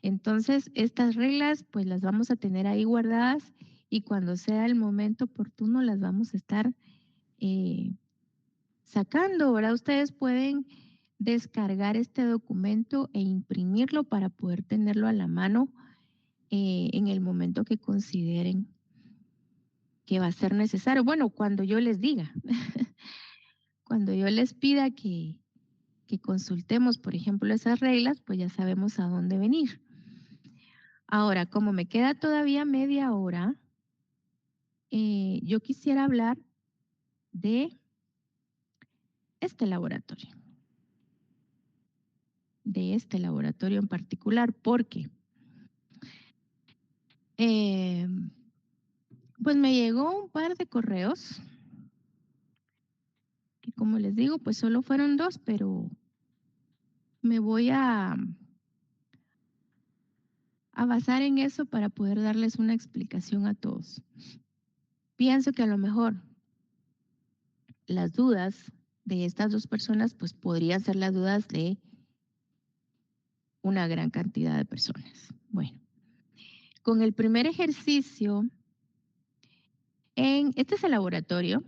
Entonces, estas reglas pues las vamos a tener ahí guardadas y cuando sea el momento oportuno las vamos a estar sacando. Ahora ustedes pueden descargar este documento e imprimirlo para poder tenerlo a la mano en el momento que consideren que va a ser necesario. Bueno, cuando yo les diga, cuando yo les pida que consultemos, por ejemplo, esas reglas, pues ya sabemos a dónde venir. Ahora, como me queda todavía media hora, yo quisiera hablar de este laboratorio, en particular, porque pues me llegó un par de correos, que como les digo, pues solo fueron 2, pero me voy a basar en eso para poder darles una explicación a todos. Pienso que a lo mejor las dudas de estas 2 personas pues podrían ser las dudas de una gran cantidad de personas. Bueno, con el primer ejercicio, este es el laboratorio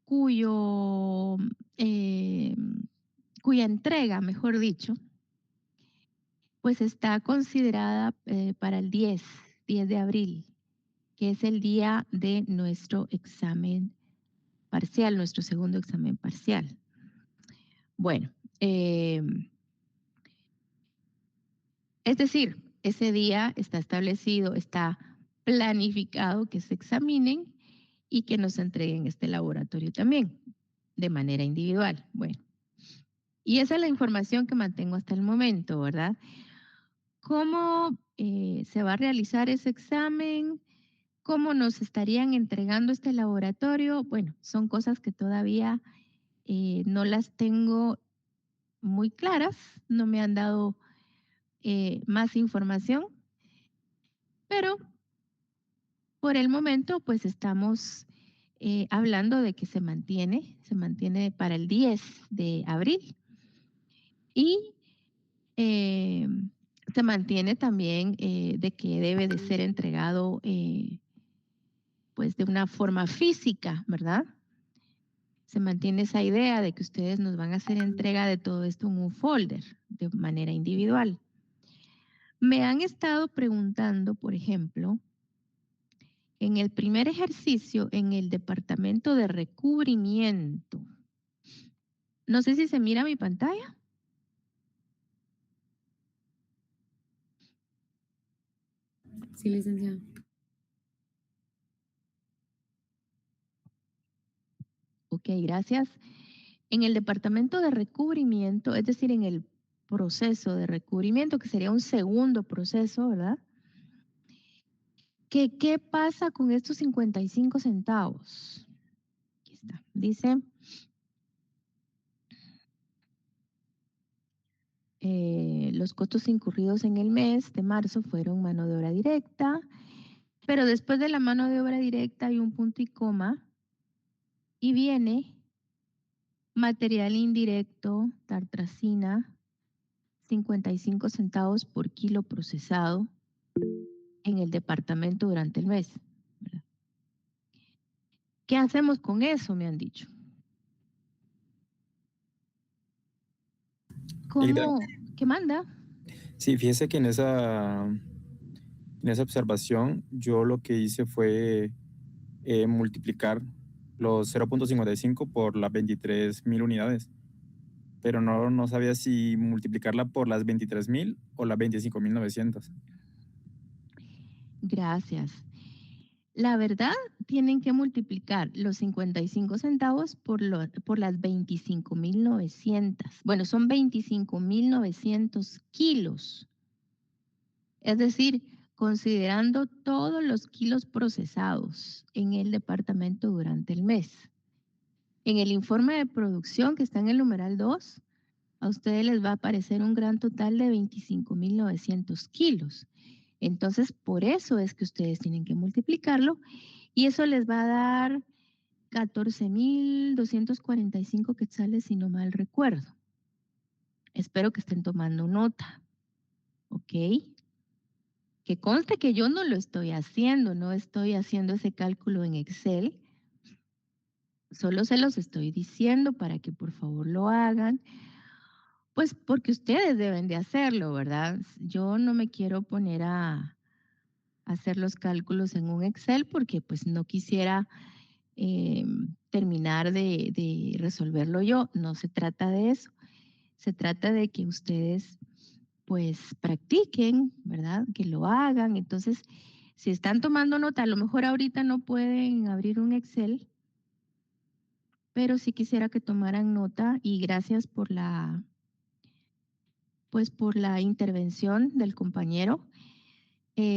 cuya entrega, mejor dicho, pues está considerada para el 10 de abril, que es el día de nuestro examen parcial, nuestro segundo examen parcial. Bueno, es decir, ese día está establecido, está planificado que se examinen y que nos entreguen este laboratorio también, de manera individual. Bueno, y esa es la información que mantengo hasta el momento, ¿verdad? ¿Cómo se va a realizar ese examen? ¿Cómo nos estarían entregando este laboratorio? Bueno, son cosas que todavía no las tengo muy claras, no me han dado más información, pero por el momento pues estamos hablando de que se mantiene para el 10 de abril y se mantiene también de que debe de ser entregado pues de una forma física, ¿verdad? Se mantiene esa idea de que ustedes nos van a hacer entrega de todo esto en un folder de manera individual. Me han estado preguntando, por ejemplo, en el primer ejercicio, en el departamento de recubrimiento. No sé si se mira mi pantalla. Sí, licenciada. Ok, gracias. En el departamento de recubrimiento, es decir, en el proceso de recubrimiento, que sería un segundo proceso, ¿verdad? ¿Qué pasa con estos 55 centavos? Aquí está. Dice, los costos incurridos en el mes de marzo fueron mano de obra directa, pero después de la mano de obra directa hay un punto y coma y viene material indirecto, tartrazina, 55 centavos por kilo procesado en el departamento durante el mes, ¿verdad? ¿Qué hacemos con eso? Me han dicho. ¿Cómo? ¿Qué manda? Sí, fíjese que en esa observación yo lo que hice fue multiplicar los 0.55 por las 23,000 unidades, pero no sabía si multiplicarla por las 23,000 o las 25,900. Gracias. La verdad, tienen que multiplicar los 55 centavos por las 25,900. Bueno, son 25,900 kilos. Es decir, considerando todos los kilos procesados en el departamento durante el mes. En el informe de producción que está en el numeral 2, a ustedes les va a aparecer un gran total de 25,900 kilos. Entonces, por eso es que ustedes tienen que multiplicarlo y eso les va a dar 14,245 quetzales, si no mal recuerdo. Espero que estén tomando nota, ¿ok? Que conste que yo no lo estoy haciendo, no estoy haciendo ese cálculo en Excel. Solo se los estoy diciendo para que por favor lo hagan, pues porque ustedes deben de hacerlo, ¿verdad? Yo no me quiero poner a hacer los cálculos en un Excel porque pues no quisiera terminar de resolverlo yo. No se trata de eso. Se trata de que ustedes pues practiquen, ¿verdad? Que lo hagan. Entonces, si están tomando nota, a lo mejor ahorita no pueden abrir un Excel, pero sí quisiera que tomaran nota y gracias por la intervención del compañero.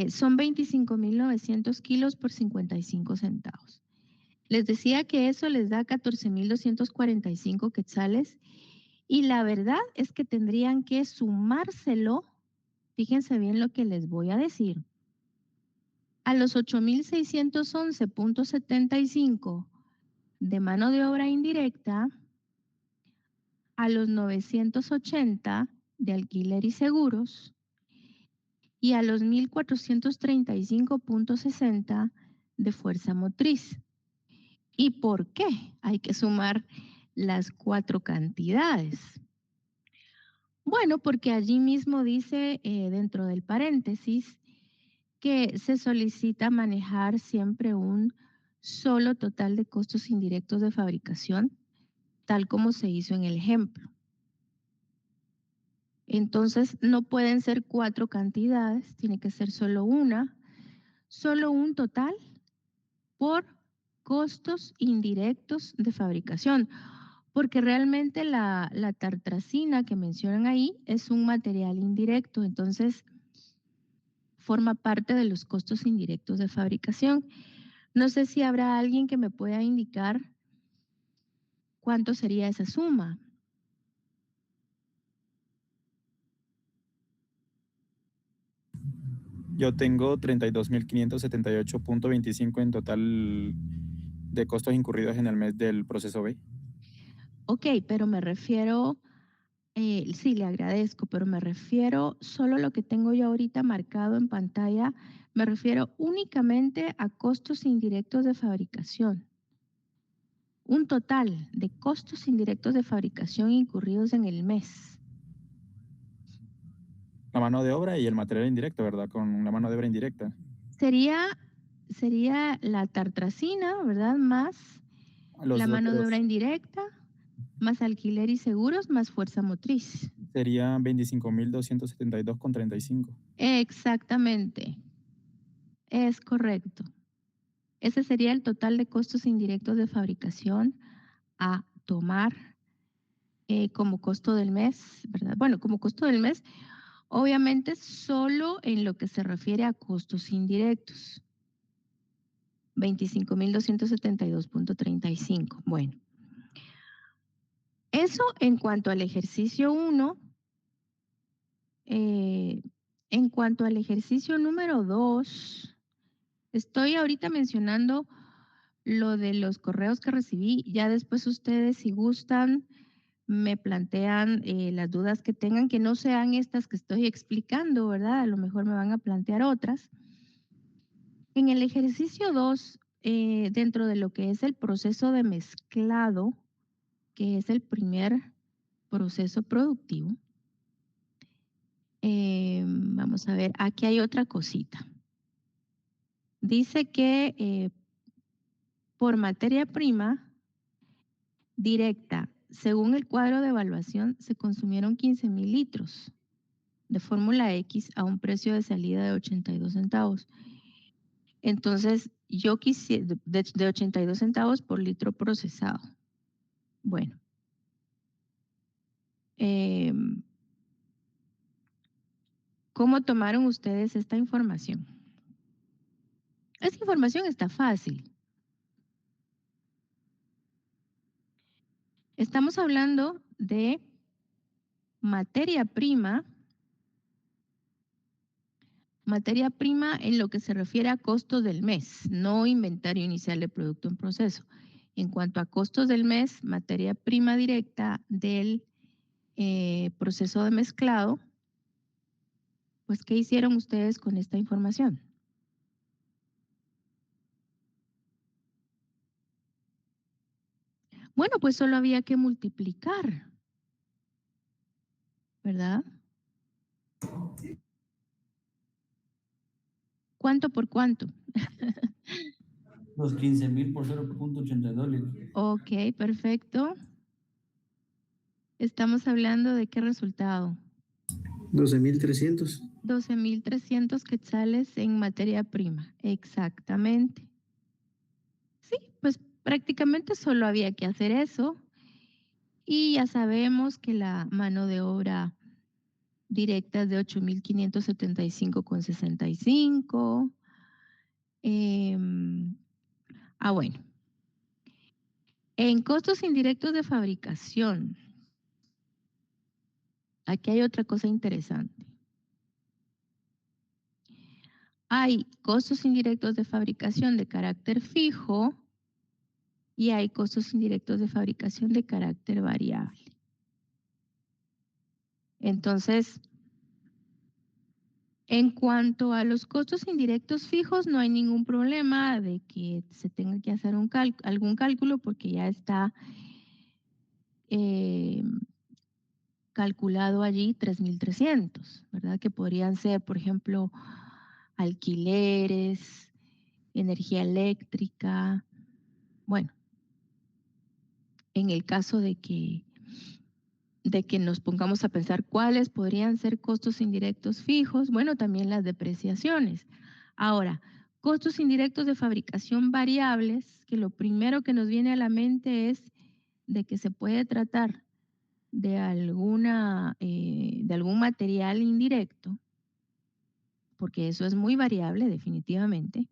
Son 25,900 kilos por 55 centavos. Les decía que eso les da 14,245 quetzales y la verdad es que tendrían que sumárselo, fíjense bien lo que les voy a decir, a los 8,611.75 de mano de obra indirecta, a los 980 de alquiler y seguros y a los 1,435.60 de fuerza motriz. ¿Y por qué? Hay que sumar las 4 cantidades. Bueno, porque allí mismo dice dentro del paréntesis que se solicita manejar siempre un solo total de costos indirectos de fabricación, tal como se hizo en el ejemplo. Entonces, no pueden ser 4 cantidades, tiene que ser solo una, solo un total por costos indirectos de fabricación, porque realmente la tartracina que mencionan ahí es un material indirecto, entonces forma parte de los costos indirectos de fabricación. No sé si habrá alguien que me pueda indicar cuánto sería esa suma. Yo tengo 32,578.25 en total de costos incurridos en el mes del proceso B. Ok, pero me refiero, sí, le agradezco, pero me refiero solo lo que tengo yo ahorita marcado en pantalla, me refiero únicamente a costos indirectos de fabricación. Un total de costos indirectos de fabricación incurridos en el mes. La mano de obra y el material indirecto, ¿verdad? Con la mano de obra indirecta. Sería la tartracina, ¿verdad? Más la mano de obra indirecta, más alquiler y seguros, más fuerza motriz. Sería 25,272.35. Exactamente. Es correcto. Ese sería el total de costos indirectos de fabricación a tomar como costo del mes, ¿verdad? Bueno, como costo del mes, obviamente solo en lo que se refiere a costos indirectos. 25,272.35. Bueno, eso en cuanto al ejercicio 1. En cuanto al ejercicio número 2, estoy ahorita mencionando lo de los correos que recibí. Ya después ustedes, si gustan, me plantean las dudas que tengan, que no sean estas que estoy explicando, ¿verdad? A lo mejor me van a plantear otras. En el ejercicio 2, dentro de lo que es el proceso de mezclado, que es el primer proceso productivo, vamos a ver, aquí hay otra cosita. Dice que por materia prima directa, según el cuadro de evaluación, se consumieron 15,000 litros de fórmula X a un precio de salida de 82 centavos. Entonces, yo quisiera, de 82 centavos por litro procesado. Bueno. ¿Cómo tomaron ustedes esta información? Esta información está fácil. Estamos hablando de materia prima en lo que se refiere a costos del mes, no inventario inicial de producto en proceso. En cuanto a costos del mes, materia prima directa del proceso de mezclado, pues, ¿qué hicieron ustedes con esta información? Bueno, pues solo había que multiplicar, ¿verdad? ¿Cuánto por cuánto? Los 15,000 por 0.82 litros. Ok, perfecto. Estamos hablando de qué resultado. 12,300. 12,300 quetzales en materia prima. Exactamente. Sí, pues prácticamente solo había que hacer eso. Y ya sabemos que la mano de obra directa es de 8,575,65. Bueno. En costos indirectos de fabricación, aquí hay otra cosa interesante. Hay costos indirectos de fabricación de carácter fijo y hay costos indirectos de fabricación de carácter variable. Entonces, en cuanto a los costos indirectos fijos, no hay ningún problema de que se tenga que hacer algún cálculo porque ya está calculado allí 3,300, ¿verdad? Que podrían ser, por ejemplo, alquileres, energía eléctrica. Bueno, en el caso de que nos pongamos a pensar cuáles podrían ser costos indirectos fijos, bueno, también las depreciaciones. Ahora, costos indirectos de fabricación variables, que lo primero que nos viene a la mente es de que se puede tratar de algún material indirecto, porque eso es muy variable definitivamente.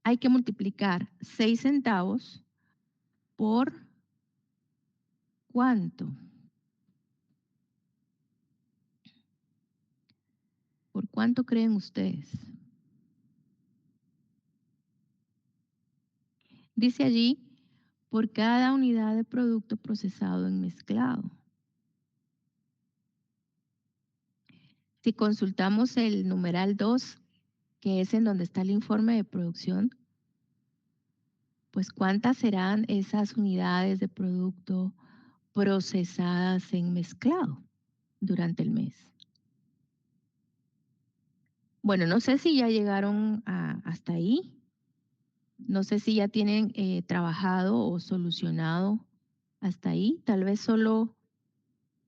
Hay que multiplicar 6 centavos por ¿cuánto? ¿Por cuánto creen ustedes? Dice allí, por cada unidad de producto procesado en mezclado. Si consultamos el numeral 2, que es en donde está el informe de producción, pues ¿cuántas serán esas unidades de producto procesadas en mezclado durante el mes? Bueno, no sé si ya llegaron hasta ahí. No sé si ya tienen trabajado o solucionado hasta ahí. Tal vez solo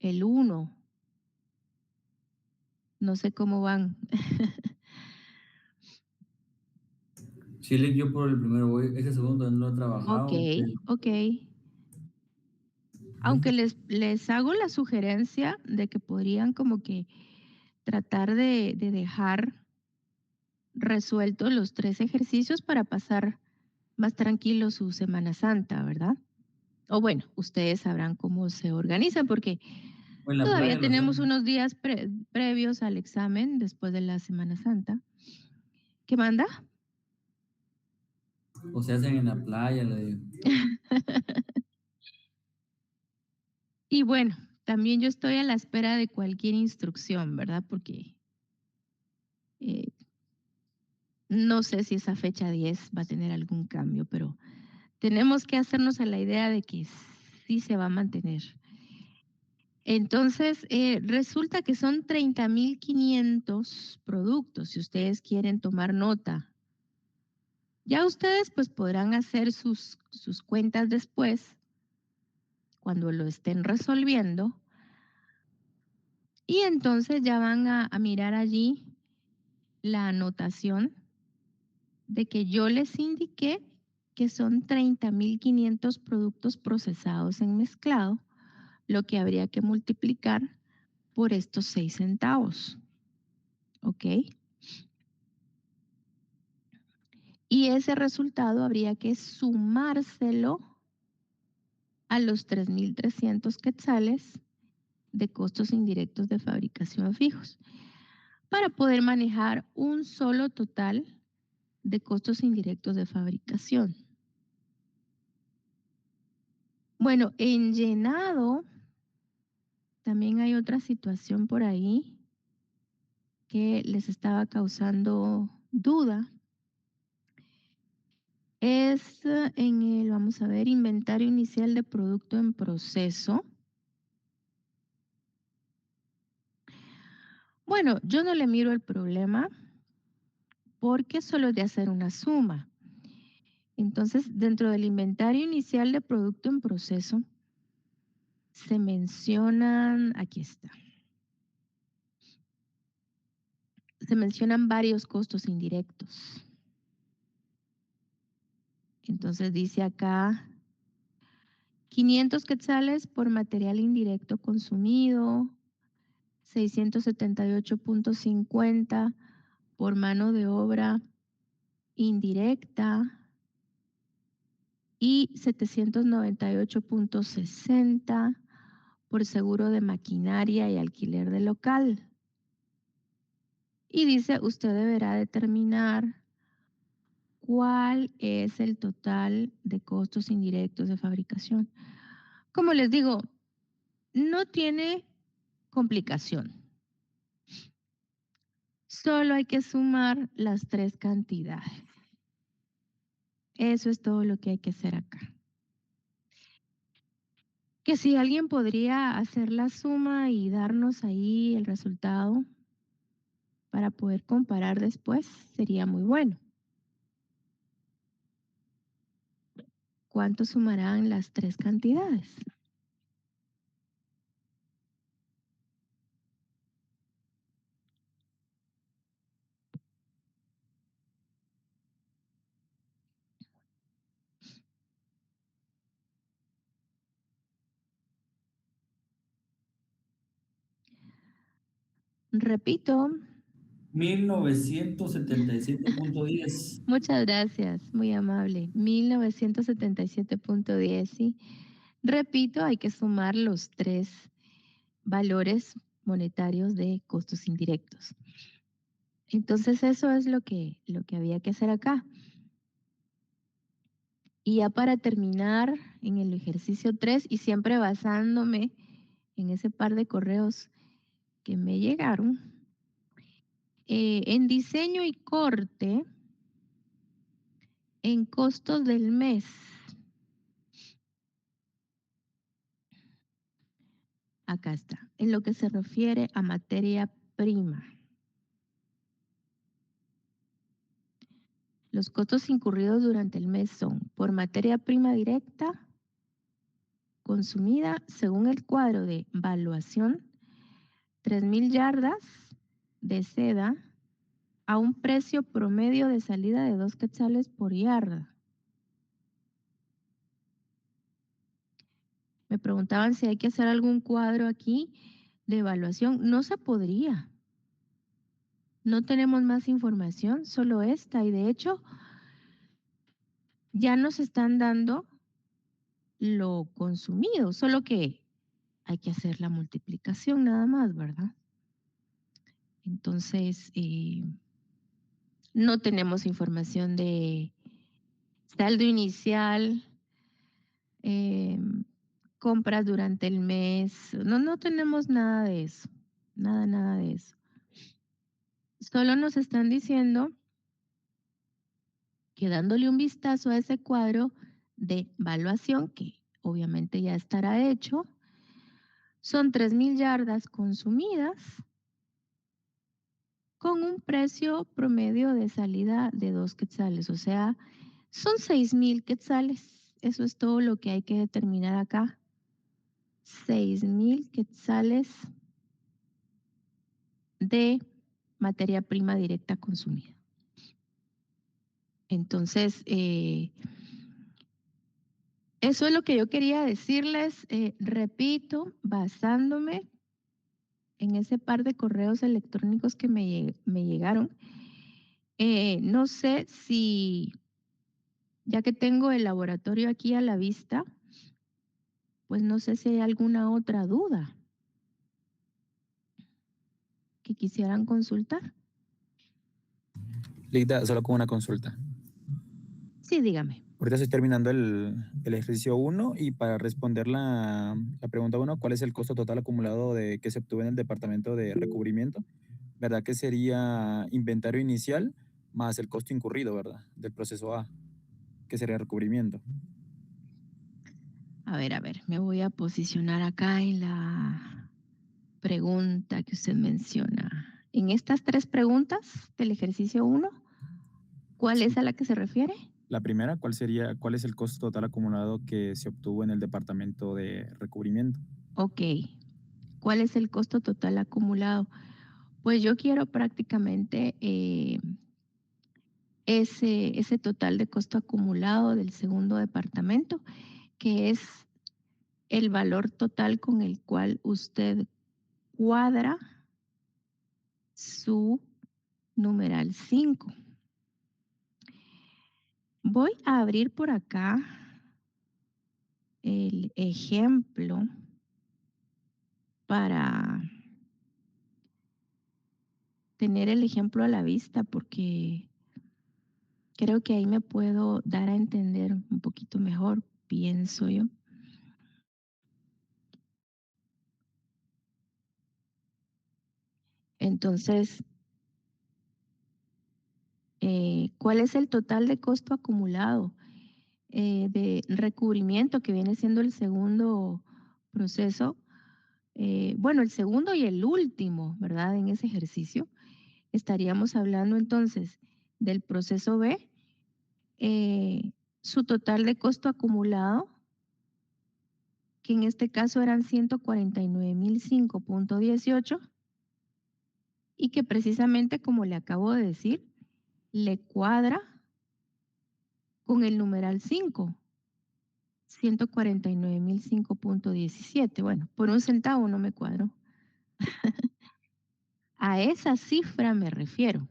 el 1. No sé cómo van. Sí, yo por el primero voy. Ese segundo no lo he trabajado. Ok. Aunque les hago la sugerencia de que podrían como que tratar de dejar resueltos los 3 ejercicios para pasar más tranquilo su Semana Santa, ¿verdad? O bueno, ustedes sabrán cómo se organizan porque O en la todavía playa lo tenemos hacemos. unos días previos al examen después de la Semana Santa. ¿Qué manda? O se hacen en la playa, le digo. Y bueno, también yo estoy a la espera de cualquier instrucción, ¿verdad? Porque eh, no sé si esa fecha 10 va a tener algún cambio, pero tenemos que hacernos a la idea de que sí se va a mantener. Entonces, resulta que son 30.500 productos, si ustedes quieren tomar nota. Ya ustedes pues podrán hacer sus cuentas después, cuando lo estén resolviendo, y entonces ya van a mirar allí la anotación de que yo les indiqué que son 30.500 productos procesados en mezclado, lo que habría que multiplicar por estos 6 centavos. ¿Ok? Y ese resultado habría que sumárselo a los 3.300 quetzales de costos indirectos de fabricación fijos para poder manejar un solo total de costos indirectos de fabricación. Bueno, en llenado también hay otra situación por ahí que les estaba causando duda. Es en el, vamos a ver, inventario inicial de producto en proceso. Bueno, yo no le miro el problema porque solo es de hacer una suma. Entonces, dentro del inventario inicial de producto en proceso, se mencionan, aquí está, se mencionan varios costos indirectos. Entonces dice acá 500 quetzales por material indirecto consumido, 678.50 por mano de obra indirecta y 798.60 por seguro de maquinaria y alquiler de local. Y dice, usted deberá determinar cuál es el total de costos indirectos de fabricación. Como les digo, no tiene complicación. Solo hay que sumar las 3 cantidades. Eso es todo lo que hay que hacer acá. Que si alguien podría hacer la suma y darnos ahí el resultado para poder comparar después, sería muy bueno. ¿Cuánto sumarán las 3 cantidades? Repito. 1977.10. Muchas gracias, muy amable. 1977.10, sí. Repito, hay que sumar los 3 valores monetarios de costos indirectos. Entonces, eso es lo que había que hacer acá. Y ya para terminar en el ejercicio 3, y siempre basándome en ese par de correos que me llegaron, en diseño y corte, en costos del mes, acá está, en lo que se refiere a materia prima. Los costos incurridos durante el mes son por materia prima directa consumida según el cuadro de valuación, 3.000 yardas de seda a un precio promedio de salida de 2 quetzales por yarda. Me preguntaban si hay que hacer algún cuadro aquí de evaluación. No se podría. No tenemos más información, solo esta. Y de hecho, ya nos están dando lo consumido, solo que hay que hacer la multiplicación nada más, ¿verdad? Entonces, no tenemos información de saldo inicial, compras durante el mes. No tenemos nada de eso. Nada de eso. Solo nos están diciendo que dándole un vistazo a ese cuadro de evaluación, que obviamente ya estará hecho, son 3,000 yardas consumidas con un precio promedio de salida de 2 quetzales, o sea, son 6,000 quetzales. Eso es todo lo que hay que determinar acá. 6,000 quetzales de materia prima directa consumida. Entonces, eso es lo que yo quería decirles. Repito, basándome en ese par de correos electrónicos que me llegaron. No sé si, ya que tengo el laboratorio aquí a la vista, pues no sé si hay alguna otra duda que quisieran consultar. Ligda, solo con una consulta. Sí, dígame. Ahorita estoy terminando el ejercicio 1 y para responder la pregunta 1, ¿cuál es el costo total acumulado que se obtuvo en el departamento de recubrimiento? ¿Verdad que sería inventario inicial más el costo incurrido, verdad? Del proceso A, que sería recubrimiento. A ver, me voy a posicionar acá en la pregunta que usted menciona. En estas 3 preguntas del ejercicio 1, ¿cuál es a la que se refiere? La primera, ¿cuál es el costo total acumulado que se obtuvo en el departamento de recubrimiento? Ok. ¿Cuál es el costo total acumulado? Pues yo quiero prácticamente ese total de costo acumulado del segundo departamento, que es el valor total con el cual usted cuadra su numeral 5. Voy a abrir por acá el ejemplo para tener el ejemplo a la vista, porque creo que ahí me puedo dar a entender un poquito mejor, pienso yo. Entonces, ¿cuál es el total de costo acumulado de recubrimiento que viene siendo el segundo proceso? Bueno, el segundo y el último, ¿verdad? En ese ejercicio. Estaríamos hablando entonces del proceso B, su total de costo acumulado, que en este caso eran 149,005.18, y que precisamente, como le acabo de decir, le cuadra con el numeral 5, 149,005.17. Bueno, por 1 centavo no me cuadro. A esa cifra me refiero.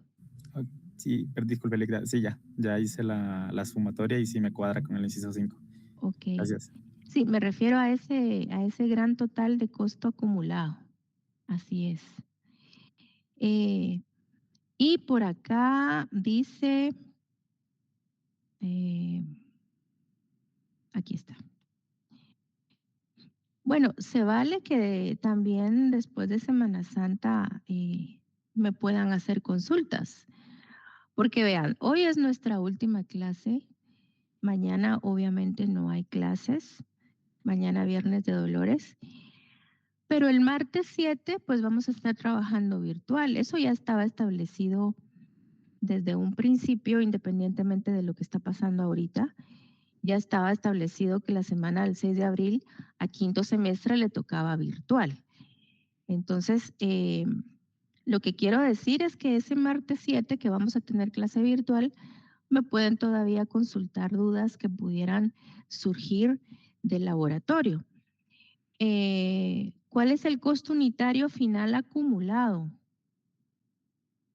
Sí, pero disculpe, Ligda. Sí, ya hice la sumatoria y sí me cuadra con el inciso 5. Ok. Gracias. Sí, me refiero a ese gran total de costo acumulado. Así es. Y por acá dice, aquí está. Bueno, se vale que también después de Semana Santa me puedan hacer consultas, porque vean, hoy es nuestra última clase, mañana obviamente no hay clases, mañana Viernes de Dolores, pero el martes 7 pues vamos a estar trabajando virtual. Eso ya estaba establecido desde un principio, independientemente de lo que está pasando ahorita. Ya estaba establecido que la semana del 6 de abril a quinto semestre le tocaba virtual. Entonces, lo que quiero decir es que ese martes 7 que vamos a tener clase virtual, me pueden todavía consultar dudas que pudieran surgir del laboratorio. ¿Cuál es el costo unitario final acumulado?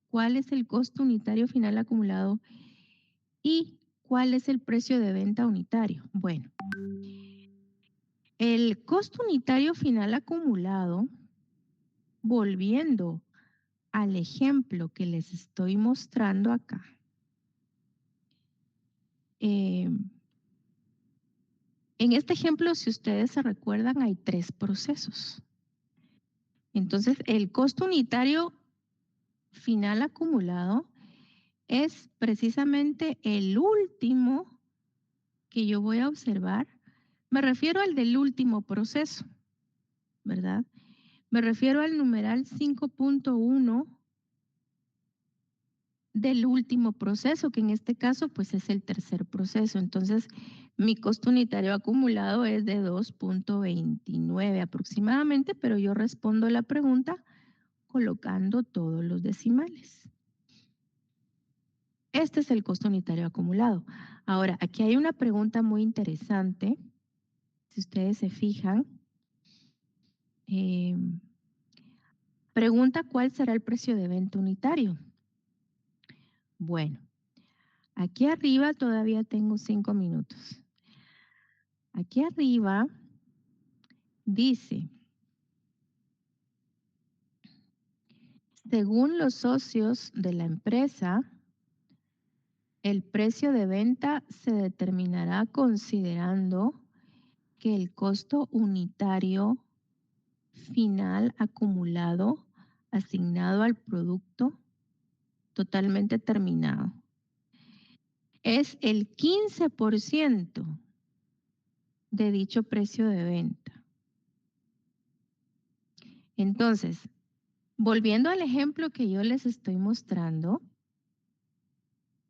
¿Cuál es el costo unitario final acumulado? ¿Y cuál es el precio de venta unitario? Bueno, el costo unitario final acumulado, volviendo al ejemplo que les estoy mostrando acá, En este ejemplo, si ustedes se recuerdan, hay 3 procesos. Entonces, el costo unitario final acumulado es precisamente el último que yo voy a observar. Me refiero al del último proceso, ¿verdad? Me refiero al numeral 5.1 del último proceso, que en este caso pues es el tercer proceso. Entonces, mi costo unitario acumulado es de 2.29 aproximadamente, pero yo respondo la pregunta colocando todos los decimales. Este es el costo unitario acumulado. Ahora, aquí hay una pregunta muy interesante. Si ustedes se fijan, pregunta cuál será el precio de venta unitario. Bueno, aquí arriba todavía tengo 5 minutos. Aquí arriba dice, según los socios de la empresa, el precio de venta se determinará considerando que el costo unitario final acumulado asignado al producto totalmente terminado es el 15% de dicho precio de venta. Entonces, volviendo al ejemplo que yo les estoy mostrando,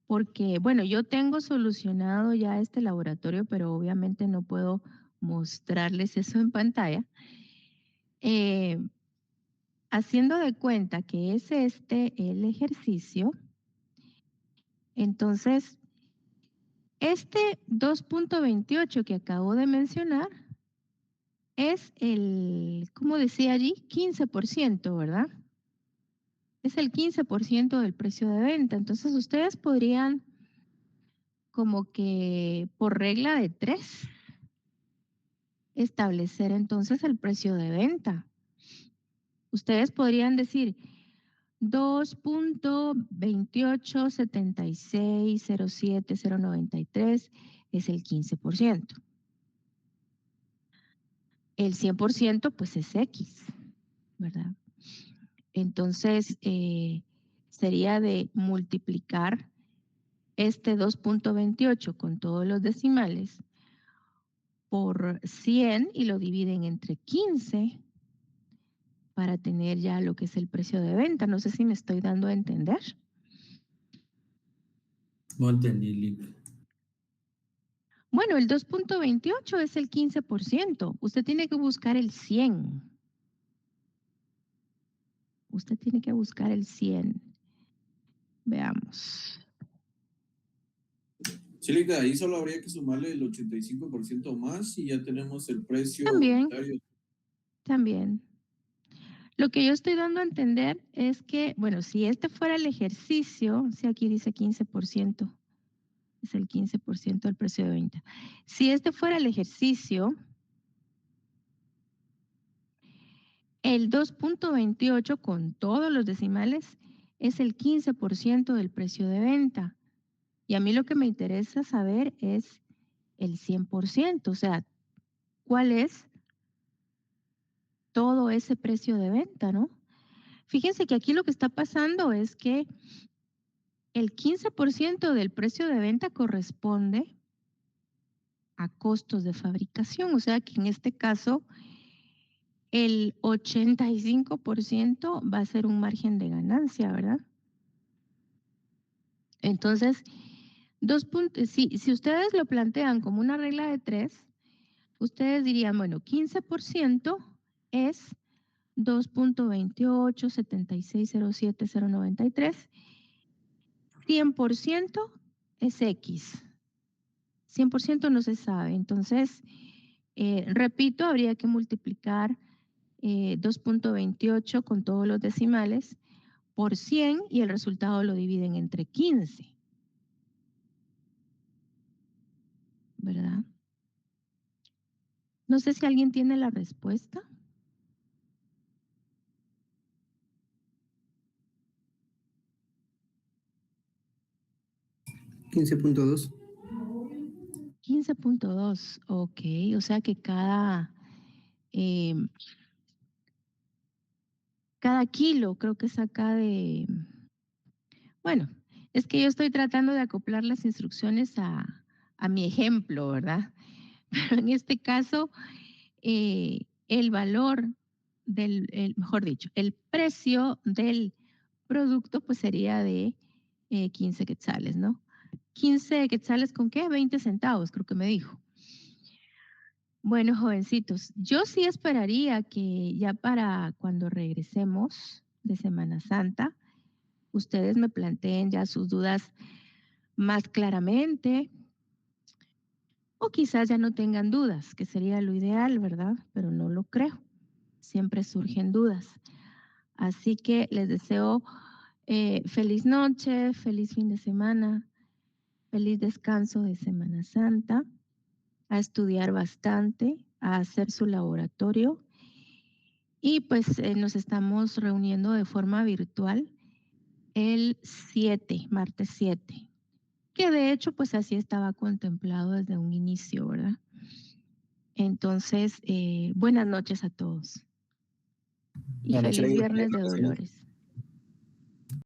porque, bueno, yo tengo solucionado ya este laboratorio, pero obviamente no puedo mostrarles eso en pantalla. Haciendo de cuenta que es este el ejercicio, entonces, este 2.28 que acabo de mencionar es el, como decía allí, 15%, ¿verdad? Es el 15% del precio de venta. Entonces, ustedes podrían, como que por regla de 3, establecer entonces el precio de venta. Ustedes podrían decir 2.2876070093 es el 15%. El 100% pues es X, ¿verdad? Entonces sería de multiplicar este 2.28 con todos los decimales por 100 y lo dividen entre 15 para tener ya lo que es el precio de venta. No sé si me estoy dando a entender. No entendí, Lip. Bueno, el 2.28 es el 15%. Usted tiene que buscar el 100. Usted tiene que buscar el 100. Veamos. Chilica, ahí solo habría que sumarle el 85% más y ya tenemos el precio También, unitario. también. Lo que yo estoy dando a entender es que, bueno, si este fuera el ejercicio, si aquí dice 15%, es el 15% del precio de venta. Si este fuera el ejercicio, el 2.28 con todos los decimales es el 15% del precio de venta. Y a mí lo que me interesa saber es el 100%, o sea, cuál es todo ese precio de venta, ¿no? Fíjense que aquí lo que está pasando es que el 15% del precio de venta corresponde a costos de fabricación, o sea que en este caso el 85% va a ser un margen de ganancia, ¿verdad? Entonces, si ustedes lo plantean como una regla de 3, ustedes dirían, bueno, 15% es 2.287607093, 100% es X, 100% no se sabe. Entonces, repito, habría que multiplicar 2.28 con todos los decimales por 100 y el resultado lo dividen entre 15. ¿Verdad? No sé si alguien tiene la respuesta. 15.2. 15.2, ok, o sea que cada kilo creo que saca de, bueno, es que yo estoy tratando de acoplar las instrucciones a mi ejemplo, ¿verdad? Pero en este caso, el valor mejor dicho, el precio del producto pues sería de 15 quetzales, ¿no? 15 quetzales con qué? 20 centavos, creo que me dijo. Bueno, jovencitos, yo sí esperaría que ya para cuando regresemos de Semana Santa, ustedes me planteen ya sus dudas más claramente, o quizás ya no tengan dudas, que sería lo ideal, ¿verdad? Pero no lo creo. Siempre surgen dudas. Así que les deseo feliz noche, feliz fin de semana, feliz descanso de Semana Santa, a estudiar bastante, a hacer su laboratorio y pues nos estamos reuniendo de forma virtual el 7, martes 7, que de hecho pues así estaba contemplado desde un inicio, ¿verdad? Entonces, buenas noches a todos y Buenas noches, feliz Lady. viernes de Dolores.